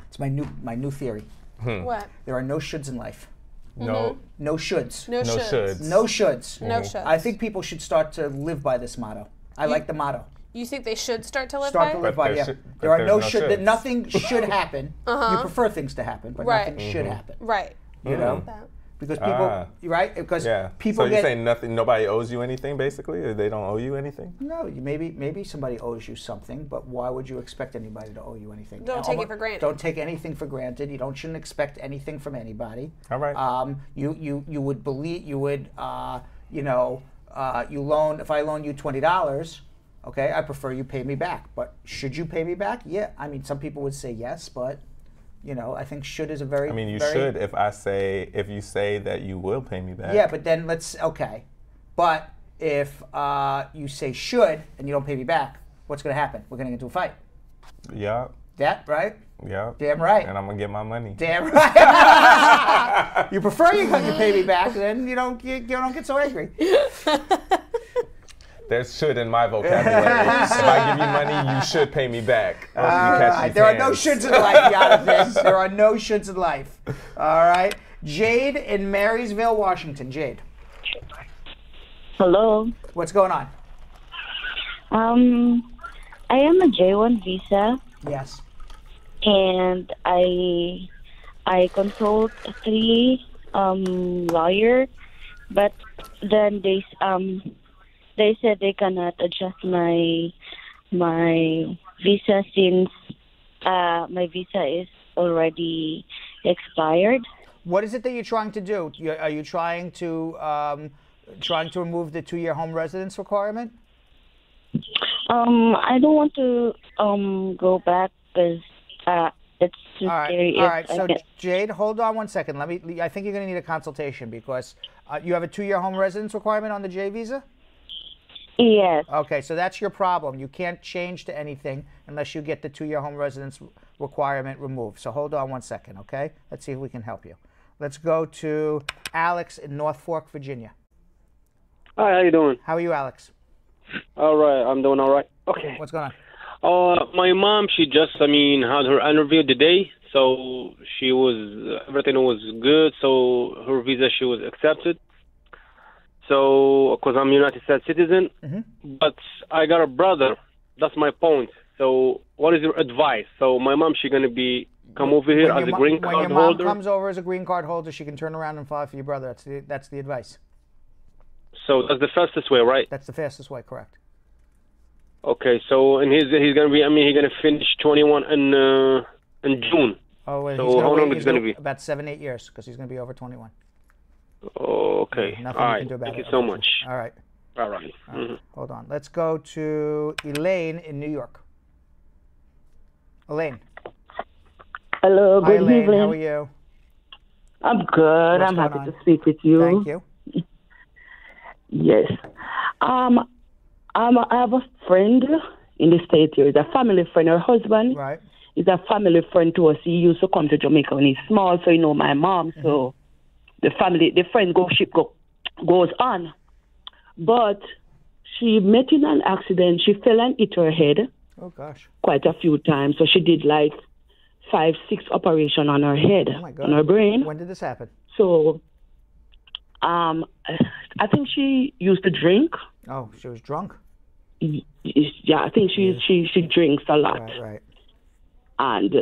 [SPEAKER 8] It's my new theory.
[SPEAKER 10] What?
[SPEAKER 8] There are no shoulds in life.
[SPEAKER 9] No.
[SPEAKER 8] No shoulds.
[SPEAKER 10] No shoulds.
[SPEAKER 8] No shoulds.
[SPEAKER 10] No shoulds.
[SPEAKER 8] I think people should start to live by this motto. I like the motto.
[SPEAKER 10] You think they should start to live
[SPEAKER 8] Start
[SPEAKER 10] by?
[SPEAKER 8] to live by, yeah. There are no shoulds. That nothing should happen. You prefer things to happen, but nothing should happen.
[SPEAKER 10] Right.
[SPEAKER 8] You know? Because people, right? Because people
[SPEAKER 9] so you're saying nothing, nobody owes you anything, basically, or they don't owe you anything?
[SPEAKER 8] No, maybe somebody owes you something, but why would you expect anybody to owe you anything?
[SPEAKER 10] Don't take it for granted.
[SPEAKER 8] Don't take anything for granted. You shouldn't expect anything from anybody.
[SPEAKER 9] All right.
[SPEAKER 8] You would believe you would you loan if I loan you $20, okay, I prefer you pay me back. But should you pay me back? Yeah. I mean, some people would say yes, but. I think should is a very.
[SPEAKER 9] I mean, you should if you say that you will pay me back.
[SPEAKER 8] Yeah, but then but if you say should and you don't pay me back, what's going to happen? We're going to get into a fight.
[SPEAKER 9] Yeah.
[SPEAKER 8] That right?
[SPEAKER 9] Yeah.
[SPEAKER 8] Damn right.
[SPEAKER 9] And I'm gonna get my money.
[SPEAKER 8] Damn right. You prefer you pay me back, then you don't get so angry.
[SPEAKER 9] There's should in my vocabulary. If I give you money, you should pay me back.
[SPEAKER 8] There are no shoulds in life, Jonathan. There are no shoulds in life. All right. Jade in Marysville, Washington. Jade.
[SPEAKER 12] Hello.
[SPEAKER 8] What's going on?
[SPEAKER 12] I am a J1 visa.
[SPEAKER 8] Yes.
[SPEAKER 12] and I consult 3 lawyers, but then they said they cannot adjust my visa since my visa is already expired.
[SPEAKER 1] What is it that you're trying to do? Are you trying to remove the 2-year home residence requirement?
[SPEAKER 12] I don't want to go back because it's too scary.
[SPEAKER 1] All right. So Jade, hold on one second. I think you're going to need a consultation because you have a 2-year home residence requirement on the J visa.
[SPEAKER 12] Yes.
[SPEAKER 1] Okay, so that's your problem. You can't change to anything unless you get the 2-year home residence requirement removed. So hold on one second, okay? Let's see if we can help you. Let's go to Alex in North Fork, Virginia.
[SPEAKER 13] Hi, how you doing?
[SPEAKER 1] How are you, Alex?
[SPEAKER 13] All right, I'm doing all right. Okay.
[SPEAKER 1] What's going
[SPEAKER 13] on? My mom, she just, had her interview today, so everything was good, so her visa, she was accepted. So, because I'm a United States citizen, but I got a brother. That's my point. So, what is your advice? So, my mom, she gonna come over here as a green card holder.
[SPEAKER 1] When your mom comes over as a green card holder, she can turn around and file for your brother. That's the advice.
[SPEAKER 13] So that's the fastest way, right?
[SPEAKER 1] That's the fastest way, correct.
[SPEAKER 13] Okay, so and he's gonna be. He's gonna finish 21 in June.
[SPEAKER 1] Oh, well,
[SPEAKER 13] so how long is it gonna be?
[SPEAKER 1] About 7-8 years, because he's gonna be over 21.
[SPEAKER 13] Oh, okay.
[SPEAKER 1] Yeah, nothing
[SPEAKER 13] all
[SPEAKER 1] you
[SPEAKER 13] right.
[SPEAKER 1] can do about
[SPEAKER 13] Thank
[SPEAKER 1] it.
[SPEAKER 13] you so much.
[SPEAKER 1] All right.
[SPEAKER 13] All right.
[SPEAKER 1] Hold on. Let's go to Elaine in New York. Elaine.
[SPEAKER 14] Hello,
[SPEAKER 1] Hi,
[SPEAKER 14] good
[SPEAKER 1] Elaine.
[SPEAKER 14] evening.
[SPEAKER 1] How are you?
[SPEAKER 14] I'm good.
[SPEAKER 1] What's
[SPEAKER 14] I'm
[SPEAKER 1] going
[SPEAKER 14] happy
[SPEAKER 1] on?
[SPEAKER 14] to speak with you.
[SPEAKER 1] Thank you.
[SPEAKER 14] Yes. I have a friend in the state here. He's a family friend. Her husband is a family friend to us. He used to come to Jamaica when he's small, so he know my mom. So the friendship goes on. But she met in an accident. She fell and hit her head.
[SPEAKER 1] Oh, gosh.
[SPEAKER 14] Quite a few times. So she did like 5-6 operations on her head,
[SPEAKER 1] Oh, my God.
[SPEAKER 14] on her brain.
[SPEAKER 1] When did this happen?
[SPEAKER 14] So, I think she used to drink.
[SPEAKER 1] Oh, she was drunk?
[SPEAKER 14] Yeah, I think she drinks a lot.
[SPEAKER 1] Right.
[SPEAKER 14] And,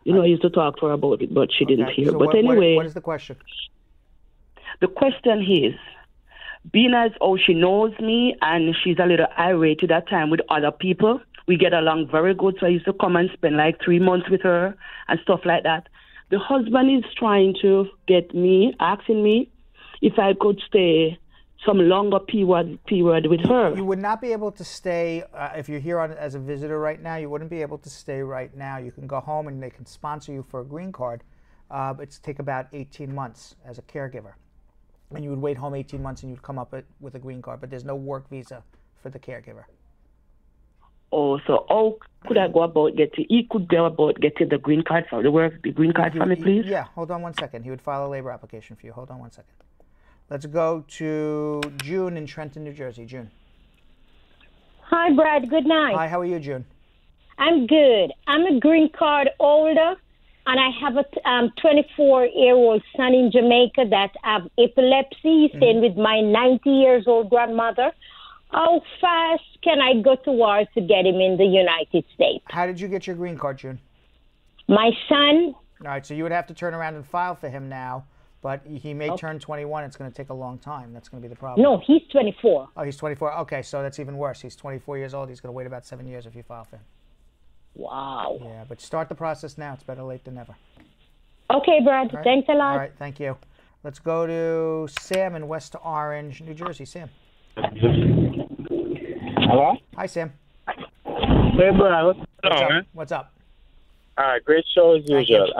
[SPEAKER 14] I used to talk to her about it, but she didn't hear.
[SPEAKER 1] So
[SPEAKER 14] but anyway.
[SPEAKER 1] what is the question?
[SPEAKER 14] The question is, being as she knows me and she's a little irate at that time with other people, we get along very good. So I used to come and spend like 3 months with her and stuff like that. The husband is trying to get me, asking me if I could stay some longer period with her.
[SPEAKER 1] You would not be able to stay, if you're here as a visitor right now, you wouldn't be able to stay right now. You can go home and they can sponsor you for a green card. It's take about 18 months as a caregiver. And you would wait home 18 months and you'd come up with a green card, but there's no work visa for the caregiver.
[SPEAKER 14] Oh, so how could I go about getting the green card for the green card for me, please?
[SPEAKER 1] Yeah, hold on one second. He would file a labor application for you. Hold on one second. Let's go to June in Trenton, New Jersey. June.
[SPEAKER 15] Hi, Brad. Good night.
[SPEAKER 1] Hi, how are you, June?
[SPEAKER 15] I'm good. I'm a green card holder, and I have a 24-year-old son in Jamaica that have epilepsy. He's staying with my 90-years-old grandmother. How fast can I go towards to get him in the United States?
[SPEAKER 1] How did you get your green card, June?
[SPEAKER 15] My son.
[SPEAKER 1] All right, so you would have to turn around and file for him now, but he may turn 21. It's going to take a long time. That's going to be the problem.
[SPEAKER 15] No, he's 24.
[SPEAKER 1] Oh, he's 24. Okay, so that's even worse. He's 24 years old. He's going to wait about 7 years if you file for him.
[SPEAKER 15] Wow.
[SPEAKER 1] Yeah, but start the process now. It's better late than never.
[SPEAKER 15] Okay, Brad.
[SPEAKER 1] Right.
[SPEAKER 15] Thanks a lot.
[SPEAKER 1] All right, thank you. Let's go to Sam in West Orange, New Jersey. Sam.
[SPEAKER 16] Hello?
[SPEAKER 1] Hi, Sam.
[SPEAKER 16] Hey, Brad.
[SPEAKER 1] What's up?
[SPEAKER 16] All right, great show as usual.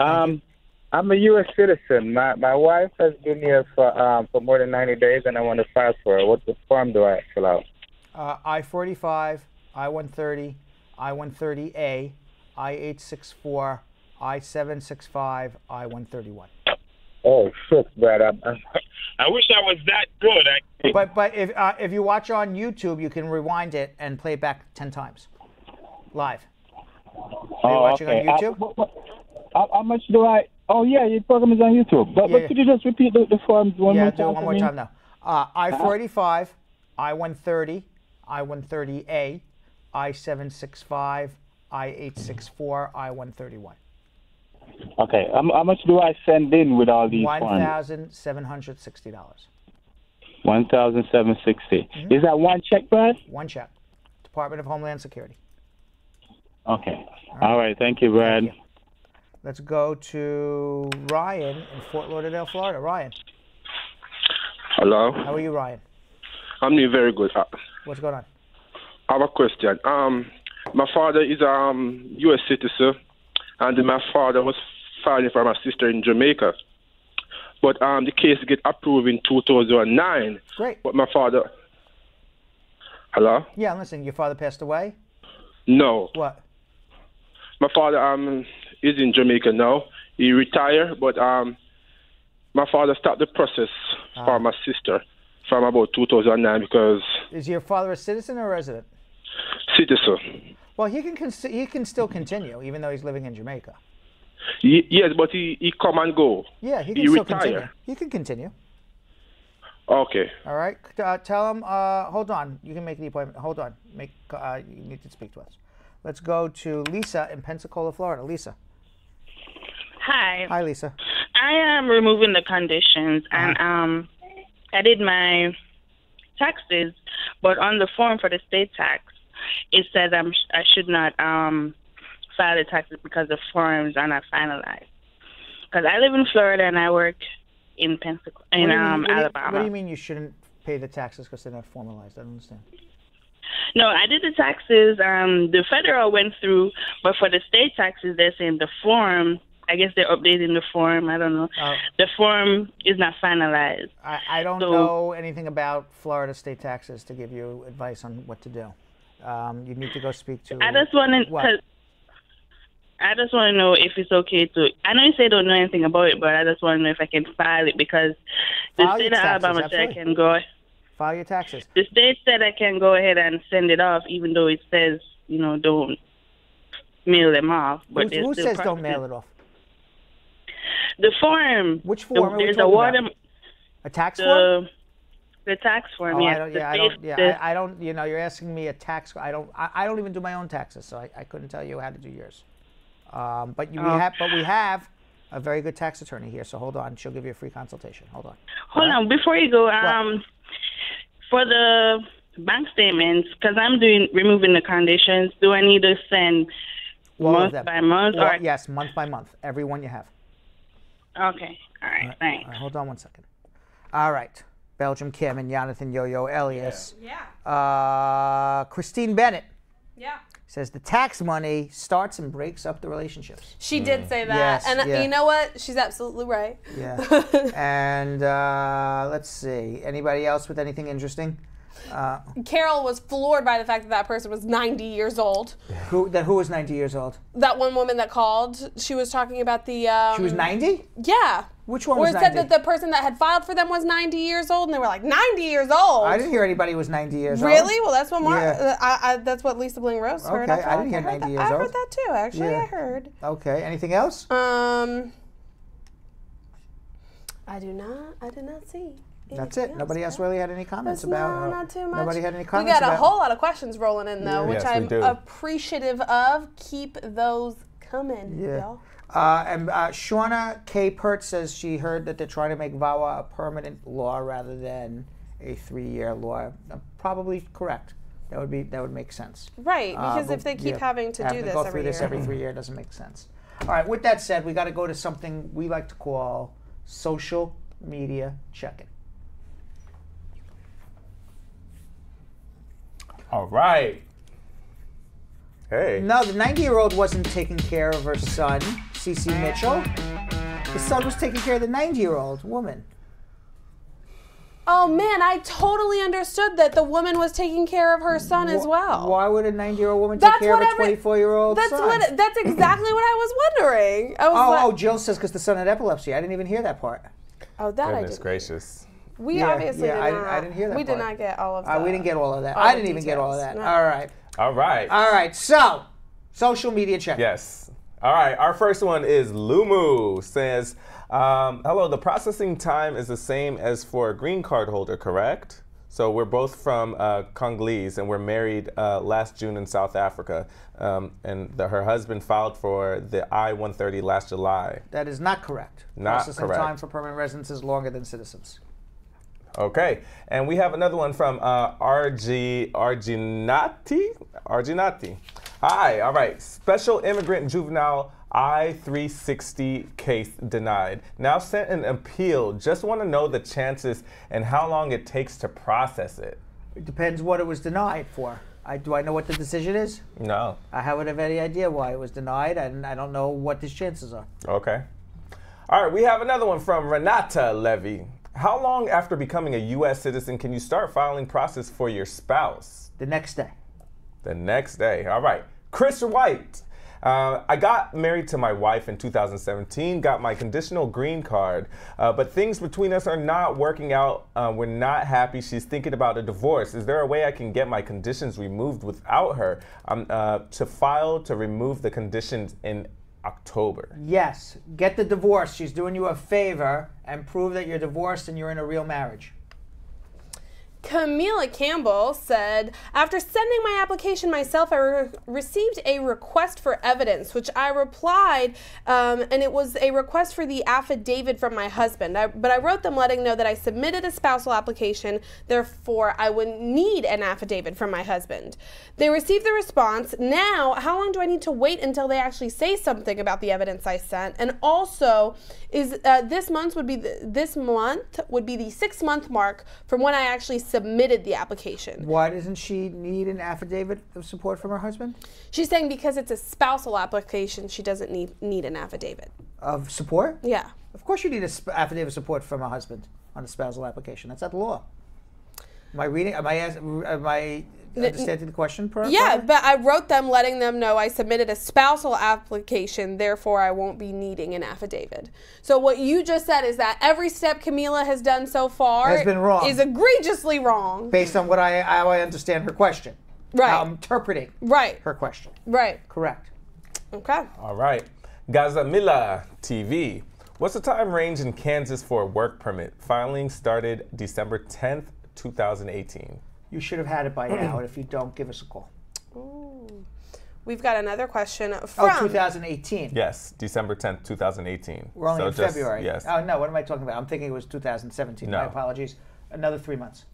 [SPEAKER 16] I'm a U.S. citizen. My wife has been here for more than 90 days, and I want to file for her. What form do I fill out?
[SPEAKER 1] I-45, I-130, I-130A, I-864, I-765, I-131.
[SPEAKER 16] Oh, shit, Brad. I wish I was that good.
[SPEAKER 1] But if you watch on YouTube, you can rewind it and play it back 10 times, live. Are you watching on YouTube?
[SPEAKER 16] How much do I? Oh yeah, your program is on YouTube. But could you just repeat the forms one more time?
[SPEAKER 1] Yeah, do it one more time now. I-485, I-130, I-130A, I-765, I-864, I-131.
[SPEAKER 16] Okay. How much do I send in with all these forms?
[SPEAKER 1] $1,760.
[SPEAKER 16] $1,760. Is that one check, Brad?
[SPEAKER 1] One check. Department of Homeland Security.
[SPEAKER 16] Okay. All right. Thank you, Brad.
[SPEAKER 1] Thank you. Let's go to Ryan in Fort Lauderdale, Florida. Ryan.
[SPEAKER 17] Hello.
[SPEAKER 1] How are you, Ryan?
[SPEAKER 17] I'm doing very good.
[SPEAKER 1] What's going on?
[SPEAKER 17] I have a question. My father is a U.S. citizen, and my father was filing for my sister in Jamaica. But the case get approved in 2009.
[SPEAKER 1] Great.
[SPEAKER 17] But my father... Hello?
[SPEAKER 1] Yeah, I'm listening. Your father passed away?
[SPEAKER 17] No.
[SPEAKER 1] What?
[SPEAKER 17] My father is in Jamaica now. He retired, but my father stopped the process for my sister from about 2009 because...
[SPEAKER 1] Is your father a citizen or a resident?
[SPEAKER 17] Citizen.
[SPEAKER 1] Well, he can still continue, even though he's living in Jamaica.
[SPEAKER 17] Yes, but he come and go.
[SPEAKER 1] Yeah, he can still
[SPEAKER 17] retire.
[SPEAKER 1] continue. He can continue.
[SPEAKER 17] Okay.
[SPEAKER 1] All right. Tell him. Hold on. You can make the appointment. Hold on. You need to speak to us. Let's go to Lisa in Pensacola, Florida. Lisa.
[SPEAKER 18] Hi.
[SPEAKER 1] Hi, Lisa.
[SPEAKER 18] I am removing the conditions, and I did my taxes, but on the form for the state tax, it says I should not file the taxes because the forms are not finalized. Because I live in Florida and I work in Pensacola, Alabama.
[SPEAKER 1] What do you mean you shouldn't pay the taxes because they're not formalized? I don't understand.
[SPEAKER 18] No, I did the taxes. The federal went through, but for the state taxes, they're saying the form, I guess they're updating the form. I don't know. The form is not finalized.
[SPEAKER 1] I don't know anything about Florida state taxes to give you advice on what to do. You need to go speak to...
[SPEAKER 18] I just want to know if it's okay to... I know you say you don't know anything about it, but I just want to know if I can file it because the state of Alabama said I can go...
[SPEAKER 1] File your taxes.
[SPEAKER 18] The state said I can go ahead and send it off, even though it says, don't mail them off. But
[SPEAKER 1] who says don't mail it off?
[SPEAKER 18] The form.
[SPEAKER 1] Which form?
[SPEAKER 18] There's a water...
[SPEAKER 1] A tax form?
[SPEAKER 18] The tax form,
[SPEAKER 1] oh,
[SPEAKER 18] yes.
[SPEAKER 1] I don't. You're asking me a tax. I don't even do my own taxes, so I couldn't tell you how to do yours. But we have a very good tax attorney here. So hold on, she'll give you a free consultation. Hold on.
[SPEAKER 18] Hold on, before you go. For the bank statements, because I'm removing the conditions. Do I need to send month by month?
[SPEAKER 1] Or yes, month by month. Every one you have.
[SPEAKER 18] Okay. All right. Thanks.
[SPEAKER 1] All right, hold on one second. All right. Belgium Kim and Jonathan Yo-Yo Elias.
[SPEAKER 10] Yeah.
[SPEAKER 1] Christine Bennett.
[SPEAKER 10] Yeah.
[SPEAKER 1] Says the tax money starts and breaks up the relationships.
[SPEAKER 10] She did say that.
[SPEAKER 1] Yes,
[SPEAKER 10] and you know what? She's absolutely right.
[SPEAKER 1] Yeah. And let's see. Anybody else with anything interesting?
[SPEAKER 10] Carol was floored by the fact that person was 90 years old.
[SPEAKER 1] Who was 90 years old?
[SPEAKER 10] That one woman that called. She was talking about the...
[SPEAKER 1] she was 90?
[SPEAKER 10] Yeah.
[SPEAKER 1] Which one was 90?
[SPEAKER 10] Or it said that the person that had filed for them was 90 years old, and they were like, 90 years old?
[SPEAKER 1] I didn't hear anybody was 90 years old.
[SPEAKER 10] Really? Well, that's what that's what Lisa Bling Rose heard.
[SPEAKER 1] Okay, I didn't hear 90 years old.
[SPEAKER 10] I heard that too, actually.
[SPEAKER 1] Yeah.
[SPEAKER 10] I heard.
[SPEAKER 1] Okay, anything else?
[SPEAKER 10] I did not see.
[SPEAKER 1] That's it. Nobody else really had any comments about it.
[SPEAKER 10] Not too much.
[SPEAKER 1] Nobody had any comments.
[SPEAKER 10] We got a whole lot of questions rolling in, though, which
[SPEAKER 9] Yes,
[SPEAKER 10] I'm appreciative of. Keep those coming, y'all.
[SPEAKER 1] And Shauna K. Pert says she heard that they're trying to make VAWA a permanent law rather than a 3-year law. Probably correct. That would make sense.
[SPEAKER 10] Right, because if they keep having to do this
[SPEAKER 1] every year. Every 3 years doesn't make sense. All right, with that said, we got to go to something we like to call social media check-in.
[SPEAKER 9] All right. Hey.
[SPEAKER 1] No, the 90-year-old wasn't taking care of her son, Cece Mitchell. The son was taking care of the 90-year-old woman.
[SPEAKER 10] Oh, man, I totally understood that the woman was taking care of her son as well.
[SPEAKER 1] Why would a 90-year-old woman take care of a 24-year-old son?
[SPEAKER 10] That's exactly what I was wondering.
[SPEAKER 1] Jill says because the son had epilepsy. I didn't even hear that part.
[SPEAKER 10] Oh, that
[SPEAKER 9] Goodness gracious.
[SPEAKER 10] We obviously did not.
[SPEAKER 1] I didn't hear that
[SPEAKER 10] We
[SPEAKER 1] part.
[SPEAKER 10] did not get all of that.
[SPEAKER 1] We didn't get all of that. I didn't even get all of that.
[SPEAKER 10] No.
[SPEAKER 1] All right.
[SPEAKER 9] All right.
[SPEAKER 1] All right. So, social media check.
[SPEAKER 9] Yes. All right. Our first one is Lumu says, hello, the processing time is the same as for a green card holder, correct? So we're both from Congolese, and we're married last June in South Africa. And her husband filed for the I-130 last July.
[SPEAKER 1] That is not correct.
[SPEAKER 9] Not
[SPEAKER 1] Processing
[SPEAKER 9] correct.
[SPEAKER 1] time for permanent residence is longer than citizens.
[SPEAKER 9] Okay, and we have another one from Arginati. Hi, all right. Special immigrant juvenile I-360 case denied. Now sent an appeal. Just want to know the chances and how long it takes to process it.
[SPEAKER 1] It depends what it was denied for. Do I know what the decision is?
[SPEAKER 9] No.
[SPEAKER 1] I haven't have any idea why it was denied, and I don't know what the chances are.
[SPEAKER 9] Okay. All right, we have another one from Renata Levy. How long after becoming a U.S. citizen can you start filing process for your spouse?
[SPEAKER 1] The next day.
[SPEAKER 9] The next day. All right. Chris White. I got married to my wife in 2017, got my conditional green card, but things between us are not working out. We're not happy. She's thinking about a divorce. Is there a way I can get my conditions removed without her? To file to remove the conditions in October.
[SPEAKER 1] Yes. Get the divorce. She's doing you a favor, and prove that you're divorced and you're in a real marriage.
[SPEAKER 10] Camila Campbell said, after sending my application myself, I received a request for evidence, which I replied, and it was a request for the affidavit from my husband. But I wrote them letting know that I submitted a spousal application, therefore I would need an affidavit from my husband. They received the response. Now, how long do I need to wait until they actually say something about the evidence I sent? And also, is this month would be the 6-month mark from when I actually submitted the application.
[SPEAKER 1] Why doesn't she need an affidavit of support from her husband?
[SPEAKER 10] She's saying because it's a spousal application, she doesn't need an affidavit.
[SPEAKER 1] Of support?
[SPEAKER 10] Yeah.
[SPEAKER 1] Of course you need an affidavit of support from a husband on a spousal application. That's not the law. Am I reading? Am I understanding the question?
[SPEAKER 10] Yeah, but I wrote them letting them know I submitted a spousal application, therefore I won't be needing an affidavit. So what you just said is that every step Camila has done so far
[SPEAKER 1] has been wrong.
[SPEAKER 10] Is egregiously wrong.
[SPEAKER 1] Based on how I understand her question.
[SPEAKER 10] Right.
[SPEAKER 1] How I'm interpreting her question.
[SPEAKER 10] Right.
[SPEAKER 1] Correct.
[SPEAKER 10] Okay.
[SPEAKER 9] All right. Gazamila TV. What's the time range in Kansas for a work permit? Filing started December 10th, 2018.
[SPEAKER 1] You should have had it by now, and if you don't, give us a call.
[SPEAKER 10] Ooh. We've got another question from...
[SPEAKER 1] 2018.
[SPEAKER 9] Yes, December 10th, 2018.
[SPEAKER 1] We're only in February.
[SPEAKER 9] Yes.
[SPEAKER 1] Oh, no, what am I talking about? I'm thinking it was 2017.
[SPEAKER 9] No.
[SPEAKER 1] My apologies. Another 3 months.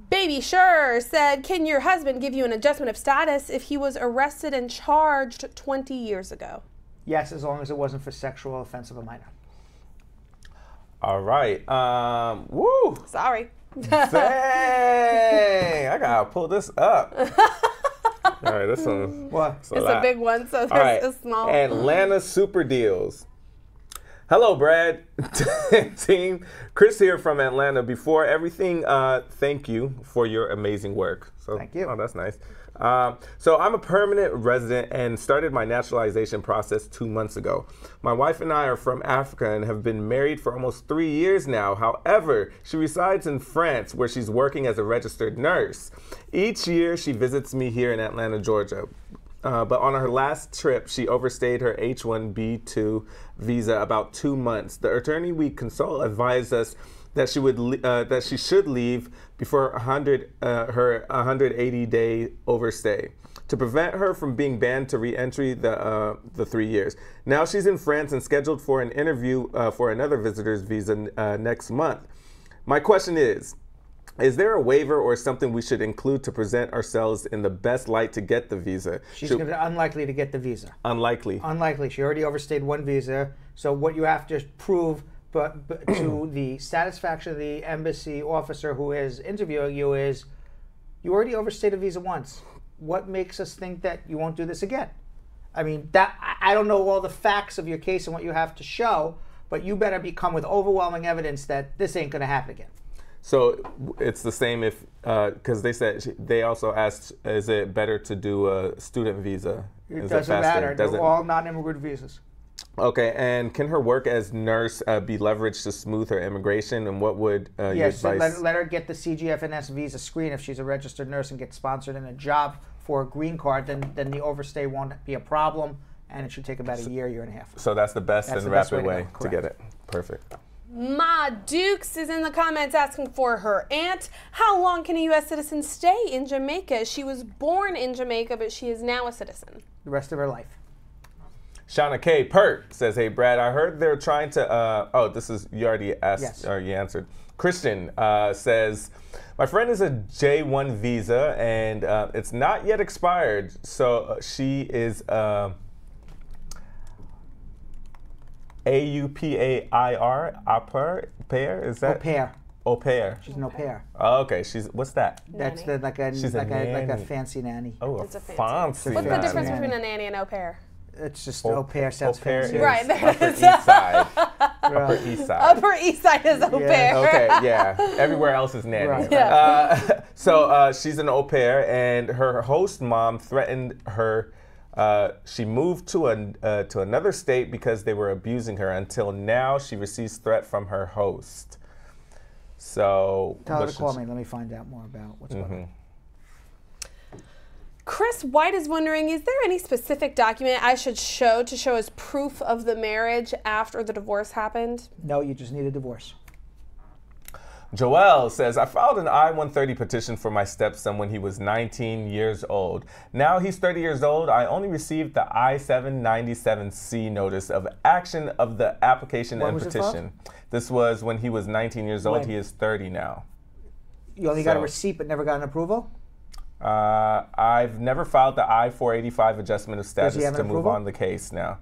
[SPEAKER 10] Baby Sure said, can your husband give you an adjustment of status if he was arrested and charged 20 years ago?
[SPEAKER 1] Yes, as long as it wasn't for sexual offense of a minor.
[SPEAKER 9] All right. Woo!
[SPEAKER 10] Sorry.
[SPEAKER 9] Dang! I gotta pull this up. All right, this one.
[SPEAKER 1] What?
[SPEAKER 10] It's a big one, so there's a small.
[SPEAKER 9] Atlanta Super Deals. Hello, Brad. Team. Chris here from Atlanta. Before everything, thank you for your amazing work. So,
[SPEAKER 1] thank you.
[SPEAKER 9] Oh, that's nice. So I'm a permanent resident and started my naturalization process 2 months ago. My wife and I are from Africa and have been married for almost 3 years now. However, she resides in France where she's working as a registered nurse. Each year she visits me here in Atlanta, Georgia. But on her last trip, she overstayed her H-1B2 visa about 2 months. The attorney we consult advised us that she should leave before her 180-day overstay to prevent her from being banned to re-entry the 3 years. Now she's in France and scheduled for an interview for another visitor's visa next month. My question is there a waiver or something we should include to present ourselves in the best light to get the visa?
[SPEAKER 1] She's unlikely to get the visa.
[SPEAKER 9] Unlikely.
[SPEAKER 1] Unlikely. She already overstayed one visa. So what you have to prove but to the satisfaction of the embassy officer who is interviewing you is you already overstayed a visa once. What makes us think that you won't do this again? I mean, I don't know all the facts of your case and what you have to show, but you better come with overwhelming evidence that this ain't going to happen again.
[SPEAKER 9] So it's the same if, because they also asked, is it better to do a student visa?
[SPEAKER 1] It doesn't matter. They're all non-immigrant visas.
[SPEAKER 9] Okay, and can her work as nurse be leveraged to smooth her immigration? And what would your advice?
[SPEAKER 1] Let her get the CGFNS visa screen if she's a registered nurse and get sponsored in a job for a green card. Then the overstay won't be a problem, and it should take about a year and a half.
[SPEAKER 9] So that's the best and rapid way to get it. Perfect.
[SPEAKER 10] Ma Dukes is in the comments asking for her aunt. How long can a U.S. citizen stay in Jamaica? She was born in Jamaica, but she is now a citizen.
[SPEAKER 1] The rest of her life.
[SPEAKER 9] Shauna K. Pert says, hey, Brad, I heard they're trying to, oh, this is, you already asked,
[SPEAKER 1] Yes.
[SPEAKER 9] or you answered. Christian says, my friend is a J1 visa, and it's not yet expired, so she is A-U-P-A-I-R, au pair, is that?
[SPEAKER 1] Au pair.
[SPEAKER 9] Au pair.
[SPEAKER 1] She's an au pair.
[SPEAKER 9] Oh, okay, what's that?
[SPEAKER 1] That's the, like a
[SPEAKER 9] She's
[SPEAKER 1] like
[SPEAKER 9] a
[SPEAKER 1] a
[SPEAKER 9] nanny.
[SPEAKER 1] fancy nanny.
[SPEAKER 9] Oh,
[SPEAKER 10] It's a fancy.
[SPEAKER 9] fancy
[SPEAKER 10] What's the
[SPEAKER 9] nanny.
[SPEAKER 10] difference between a nanny and au pair?
[SPEAKER 1] It's just au pair sounds
[SPEAKER 9] Au pair
[SPEAKER 1] fancy.
[SPEAKER 9] is
[SPEAKER 10] Right, there
[SPEAKER 9] Upper
[SPEAKER 10] it is.
[SPEAKER 9] East Side. Upper East Side.
[SPEAKER 10] Upper East Side is au pair.
[SPEAKER 9] Okay, yeah. Everywhere else is nanny.
[SPEAKER 1] Right.
[SPEAKER 10] Yeah.
[SPEAKER 9] So she's an au pair, and her host mom threatened her. She moved to another state because they were abusing her. Until now, she receives threat from her host. So
[SPEAKER 1] Tell her to call me. Let me find out more about what's going on.
[SPEAKER 10] Chris White is wondering, is there any specific document I should show to show as proof of the marriage after the divorce happened?
[SPEAKER 1] No, you just need a divorce.
[SPEAKER 9] Joelle says, I filed an I-130 petition for my stepson when he was 19 years old. Now he's 30 years old. I only received the I-797C notice of action of the application
[SPEAKER 1] When
[SPEAKER 9] and
[SPEAKER 1] was it
[SPEAKER 9] petition. This was when he was 19 years old.
[SPEAKER 1] When?
[SPEAKER 9] He is 30 now.
[SPEAKER 1] You only got a receipt but never got an approval?
[SPEAKER 9] I've never filed the I-485 adjustment of status
[SPEAKER 1] have an
[SPEAKER 9] to move
[SPEAKER 1] approval?
[SPEAKER 9] on the case now.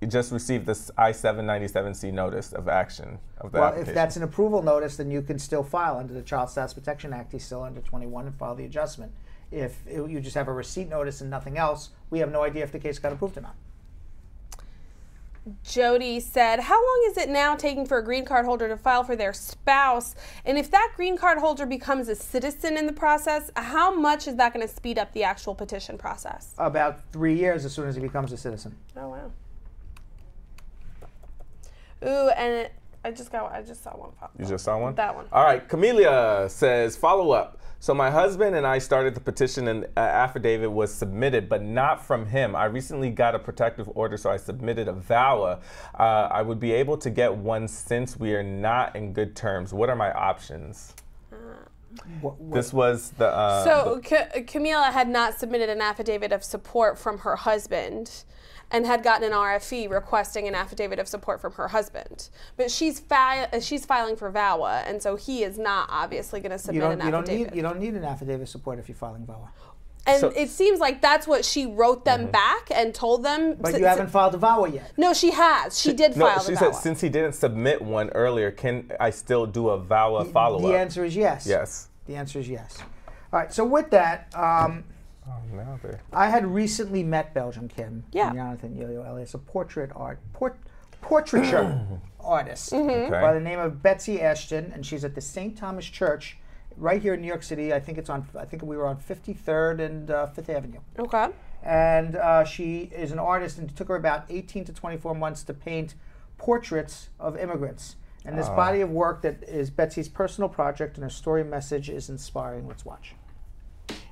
[SPEAKER 9] You just received this I-797C notice of action of the
[SPEAKER 1] Well,
[SPEAKER 9] application.
[SPEAKER 1] if that's an approval notice, then you can still file under the Child Status Protection Act. He's still under 21 and file the adjustment. If you just have a receipt notice and nothing else, we have no idea if the case got approved or not.
[SPEAKER 10] Jody said, how long is it now taking for a green card holder to file for their spouse? And if that green card holder becomes a citizen in the process, how much is that going to speed up the actual petition process?
[SPEAKER 1] About 3 years as soon as he becomes a citizen.
[SPEAKER 10] Oh, wow. Ooh, and I just saw one pop.
[SPEAKER 9] You just saw one?
[SPEAKER 10] That one.
[SPEAKER 9] All right, Camellia says, follow up. So my husband and I started the petition and affidavit was submitted, but not from him. I recently got a protective order, so I submitted a VAWA. I would be able to get one since we are not in good terms. What are my options? This was the...
[SPEAKER 10] So Camila had not submitted an affidavit of support from her husband and had gotten an RFE requesting an affidavit of support from her husband. But she's filing for VAWA, and so he is not obviously going to submit an affidavit.
[SPEAKER 1] You don't need an affidavit of support if you're filing VAWA.
[SPEAKER 10] And it seems like that's what she wrote them back and told them.
[SPEAKER 1] But you haven't filed a VAWA yet.
[SPEAKER 10] No, she has. She did file the
[SPEAKER 9] She
[SPEAKER 10] VAWA.
[SPEAKER 9] said since he didn't submit one earlier, can I still do a VAWA follow-up?
[SPEAKER 1] The answer is yes.
[SPEAKER 9] Yes.
[SPEAKER 1] The answer is yes. All right, so with that, I had recently met Belgium Kim and Jonathan Yo-Yo Elias, a portraiture artist by the name of Betsy Ashton, and she's at the St. Thomas Church right here in New York City. I think we were on 53rd and 5th Avenue.
[SPEAKER 10] Okay.
[SPEAKER 1] And she is an artist, and it took her about 18 to 24 months to paint portraits of immigrants. And this body of work that is Betsy's personal project, and her story message is inspiring. Let's watch.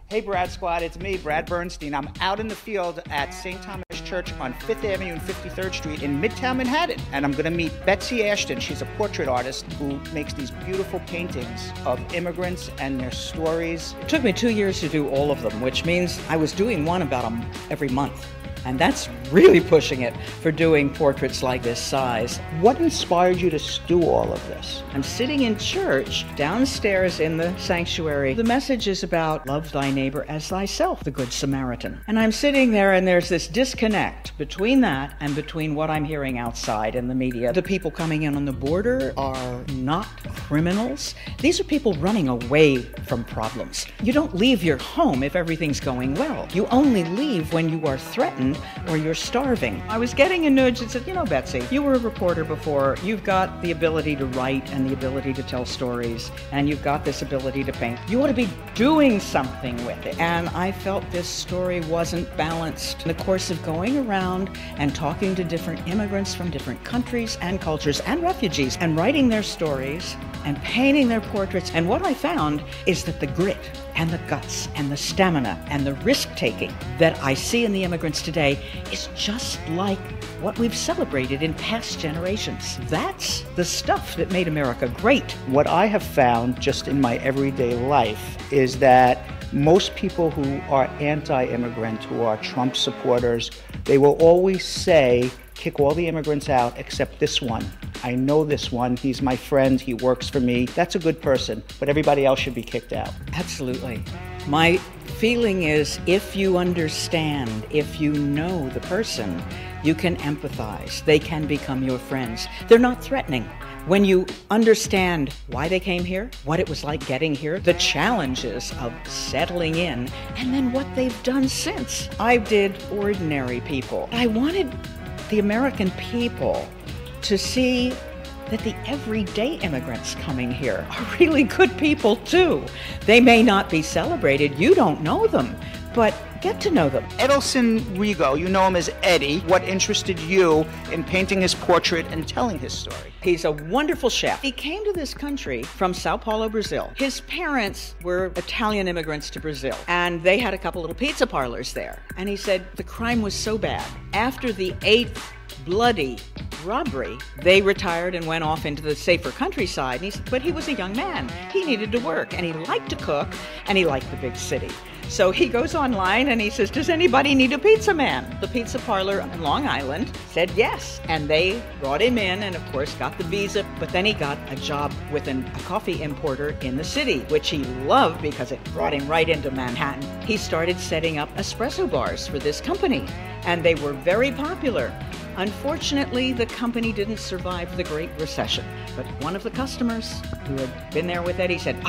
[SPEAKER 8] Hey, Brad Squad, it's me, Brad Bernstein. I'm out in the field at St. Thomas Church on 5th Avenue and 53rd Street in Midtown Manhattan. And I'm going to meet Betsy Ashton. She's a portrait artist who makes these beautiful paintings of immigrants and their stories.
[SPEAKER 19] It took me 2 years to do all of them, which means I was doing one about every month. And that's really pushing it for doing portraits like this size.
[SPEAKER 8] What inspired you to do all of this?
[SPEAKER 19] I'm sitting in church downstairs in the sanctuary. The message is about love thy neighbor as thyself, the Good Samaritan. And I'm sitting there and there's this disconnect between that and between what I'm hearing outside in the media. The people coming in on the border are not criminals. These are people running away from problems. You don't leave your home if everything's going well. You only leave when you are threatened or you're starving. I was getting a nudge that said, you know, Betsy, you were a reporter before. You've got the ability to write and the ability to tell stories, and you've got this ability to paint. You ought to be doing something with it. And I felt this story wasn't balanced. In the course of going around and talking to different immigrants from different countries and cultures and refugees and writing their stories and painting their portraits, and what I found is that the grit and the guts and the stamina and the risk-taking that I see in the immigrants today is just like what we've celebrated in past generations. That's the stuff that made America great.
[SPEAKER 1] What I have found just in my everyday life is that most people who are anti-immigrant, who are Trump supporters, they will always say, kick all the immigrants out except this one. I know this one. He's my friend. He works for me. That's a good person, but everybody else should be kicked out.
[SPEAKER 19] Absolutely. My feeling is if you understand, if you know the person, you can empathize. They can become your friends. They're not threatening. When you understand why they came here, what it was like getting here, the challenges of settling in, and then what they've done since. I did Ordinary People. I wanted the American people to see that the everyday immigrants coming here are really good people too. They may not be celebrated, you don't know them, but get to know them.
[SPEAKER 1] Edelson Rigo, you know him as Eddie. What interested you in painting his portrait and telling his story?
[SPEAKER 19] He's a wonderful chef. He came to this country from Sao Paulo, Brazil. His parents were Italian immigrants to Brazil, and they had a couple little pizza parlors there. And he said the crime was so bad. After the 8th bloody robbery, they retired and went off into the safer countryside. But he was a young man. He needed to work, and he liked to cook, and he liked the big city. So he goes online and he says, does anybody need a pizza man? The pizza parlor on Long Island said yes. And they brought him in and, of course, got the visa. But then he got a job with a coffee importer in the city, which he loved because it brought him right into Manhattan. He started setting up espresso bars for this company, and they were very popular. Unfortunately, the company didn't survive the Great Recession. But one of the customers who had been there with Eddie said,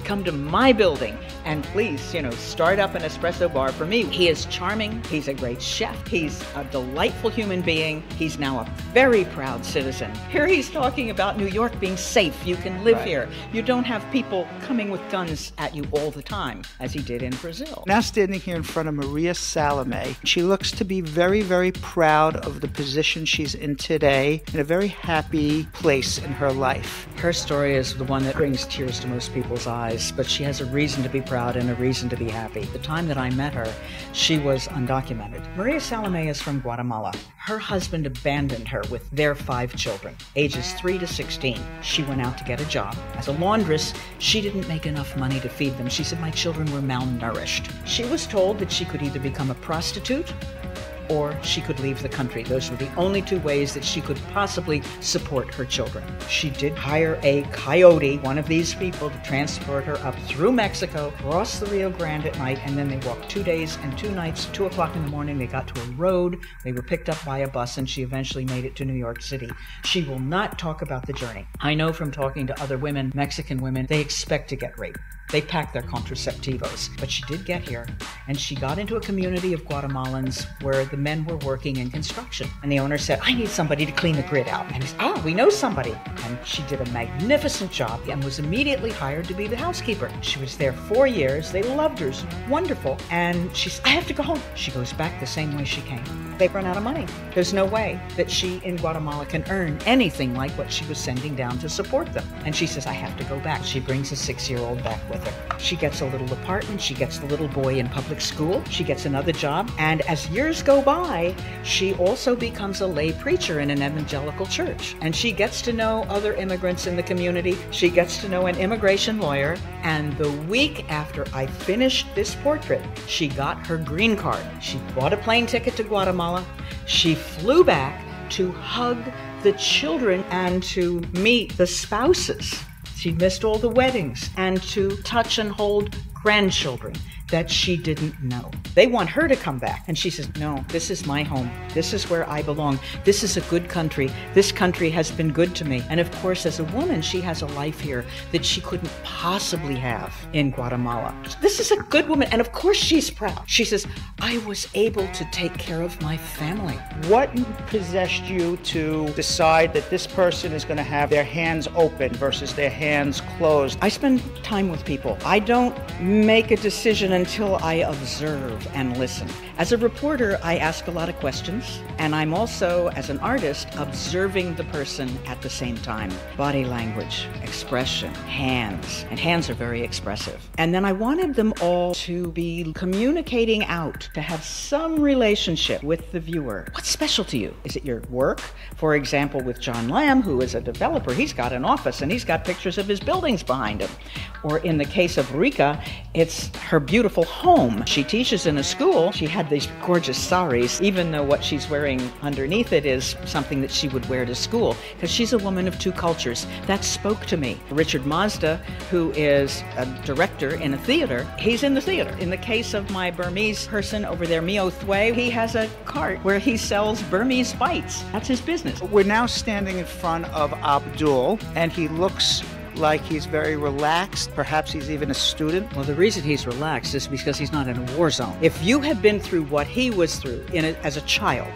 [SPEAKER 19] come to my building and please, start up an espresso bar for me. He is charming. He's a great chef. He's a delightful human being. He's now a very proud citizen. Here he's talking about New York being safe. You can live here. You don't have people coming with guns at you all the time, as he did in Brazil.
[SPEAKER 1] Now standing here in front of Maria Salome, she looks to be very, very proud of the position she's in today, in a very happy place in her life.
[SPEAKER 19] Her story is the one that brings tears to most people's eyes, but she has a reason to be proud and a reason to be happy. The time that I met her, she was undocumented. Maria Salome is from Guatemala. Her husband abandoned her with their 5 children, ages 3 to 16. She went out to get a job. As a laundress, she didn't make enough money to feed them. She said, my children were malnourished. She was told that she could either become a prostitute or she could leave the country. Those were the only 2 ways that she could possibly support her children. She did hire a coyote, one of these people, to transport her up through Mexico, cross the Rio Grande at night, and then they walked 2 days and 2 nights. 2 o'clock in the morning, they got to a road. They were picked up by a bus, and she eventually made it to New York City. She will not talk about the journey. I know from talking to other women, Mexican women, they expect to get raped. They pack their contraceptivos. But she did get here, and she got into a community of Guatemalans where the men were working in construction. And the owner said, I need somebody to clean the grid out. And he said, we know somebody. And she did a magnificent job and was immediately hired to be the housekeeper. She was there 4 years. They loved her. Wonderful. And she said, I have to go home. She goes back the same way she came. They've run out of money. There's no way that she in Guatemala can earn anything like what she was sending down to support them. And she says, I have to go back. She brings a 6-year-old back with her. She gets a little apartment. She gets the little boy in public school. She gets another job. And as years go by, she also becomes a lay preacher in an evangelical church. And she gets to know other immigrants in the community. She gets to know an immigration lawyer. And the week after I finished this portrait, she got her green card. She bought a plane ticket to Guatemala. She flew back to hug the children and to meet the spouses. She missed all the weddings and to touch and hold grandchildren that she didn't know. They want her to come back. And she says, no, this is my home. This is where I belong. This is a good country. This country has been good to me. And of course, as a woman, she has a life here that she couldn't possibly have in Guatemala. This is a good woman. And of course, she's proud. She says, I was able to take care of my family.
[SPEAKER 1] What possessed you to decide that this person is going to have their hands open versus their hands closed?
[SPEAKER 19] I spend time with people. I don't make a decision until I observe and listen. As a reporter, I ask a lot of questions, and I'm also, as an artist, observing the person at the same time. Body language, expression, hands, and hands are very expressive. And then I wanted them all to be communicating out, to have some relationship with the viewer. What's special to you? Is it your work? For example, with John Lamb, who is a developer, he's got an office and he's got pictures of his buildings behind him. Or in the case of Rika, it's her beautiful home. She teaches in a school. She had these gorgeous saris, even though what she's wearing underneath it is something that she would wear to school, because she's a woman of two cultures. That spoke to me. Richard Mazda, who is a director in a theater, he's in the theater. In the case of my Burmese person over there, Mio Thwei, he has a cart where he sells Burmese bites. That's his business.
[SPEAKER 1] We're now standing in front of Abdul, and he looks like he's very relaxed. Perhaps he's even a student.
[SPEAKER 19] Well, the reason he's relaxed is because he's not in a war zone. If you had been through what he was through as a child,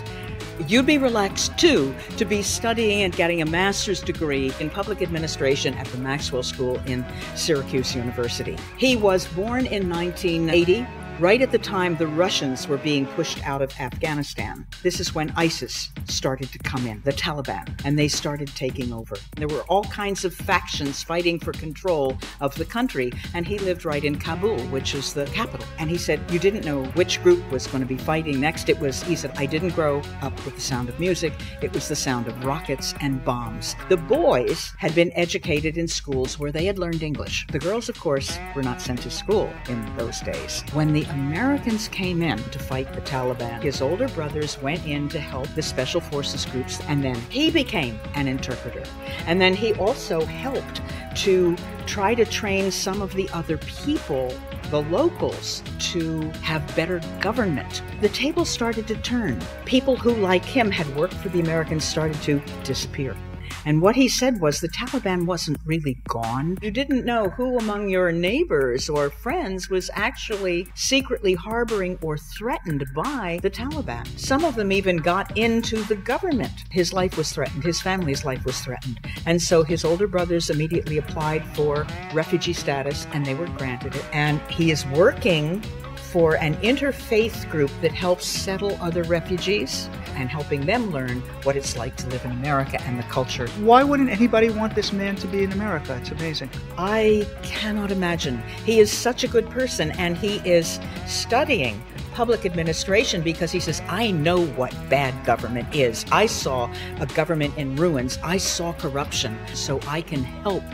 [SPEAKER 19] you'd be relaxed too to be studying and getting a master's degree in public administration at the Maxwell School in Syracuse University. He was born in 1980. Right at the time the Russians were being pushed out of Afghanistan. This is when ISIS started to come in, the Taliban, and they started taking over. There were all kinds of factions fighting for control of the country, and he lived right in Kabul, which is the capital. And he said, you didn't know which group was going to be fighting next. He said, I didn't grow up with the sound of music. It was the sound of rockets and bombs. The boys had been educated in schools where they had learned English. The girls, of course, were not sent to school in those days. When the Americans came in to fight the Taliban, his older brothers went in to help the special forces groups, and then he became an interpreter. And then he also helped to try to train some of the other people, the locals, to have better government. The tables started to turn. People who, like him, had worked for the Americans started to disappear. And what he said was the Taliban wasn't really gone. You didn't know who among your neighbors or friends was actually secretly harboring or threatened by the Taliban. Some of them even got into the government. His life was threatened. His family's life was threatened. And so his older brothers immediately applied for refugee status, and they were granted it. And he is working for an interfaith group that helps settle other refugees and helping them learn what it's like to live in America and the culture.
[SPEAKER 1] Why wouldn't anybody want this man to be in America? It's amazing.
[SPEAKER 19] I cannot imagine. He is such a good person, and he is studying public administration because he says, I know what bad government is. I saw a government in ruins. I saw corruption, so I can help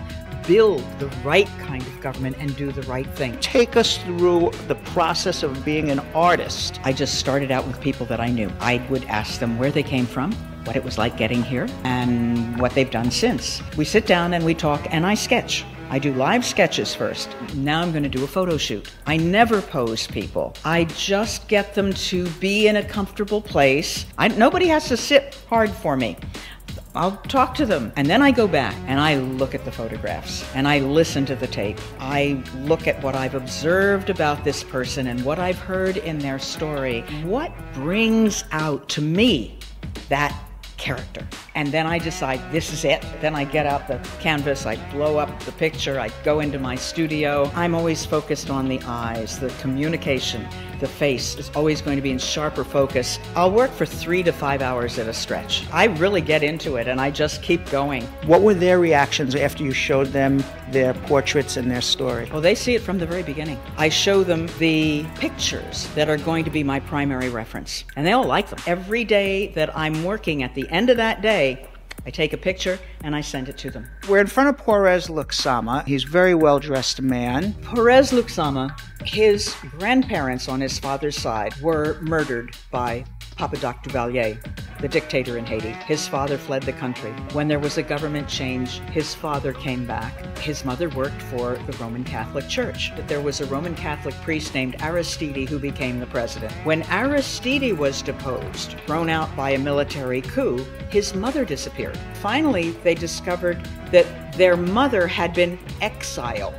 [SPEAKER 19] build the right kind of government and do the right thing.
[SPEAKER 1] Take us through the process of being an artist.
[SPEAKER 19] I just started out with people that I knew. I would ask them where they came from, what it was like getting here, and what they've done since. We sit down and we talk, and I sketch. I do live sketches first. Now I'm going to do a photo shoot. I never pose people. I just get them to be in a comfortable place. Nobody has to sit hard for me. I'll talk to them, and then I go back and I look at the photographs and I listen to the tape. I look at what I've observed about this person and what I've heard in their story. What brings out to me that character? And then I decide this is it. Then I get out the canvas, I blow up the picture, I go into my studio. I'm always focused on the eyes, the communication. The face is always going to be in sharper focus. I'll work for 3 to 5 hours at a stretch. I really get into it and I just keep going.
[SPEAKER 1] What were their reactions after you showed them their portraits and their story?
[SPEAKER 19] Well, they see it from the very beginning. I show them the pictures that are going to be my primary reference, and they all like them. Every day that I'm working, at the end of that day, I take a picture and I send it to them.
[SPEAKER 1] We're in front of Perez Luxama. He's a very well-dressed man.
[SPEAKER 19] Perez Luxama, his grandparents on his father's side were murdered by Papa Doc Duvalier, the dictator in Haiti. His father fled the country. When there was a government change, his father came back. His mother worked for the Roman Catholic Church. But there was a Roman Catholic priest named Aristide who became the president. When Aristide was deposed, thrown out by a military coup, his mother disappeared. Finally, they discovered that their mother had been exiled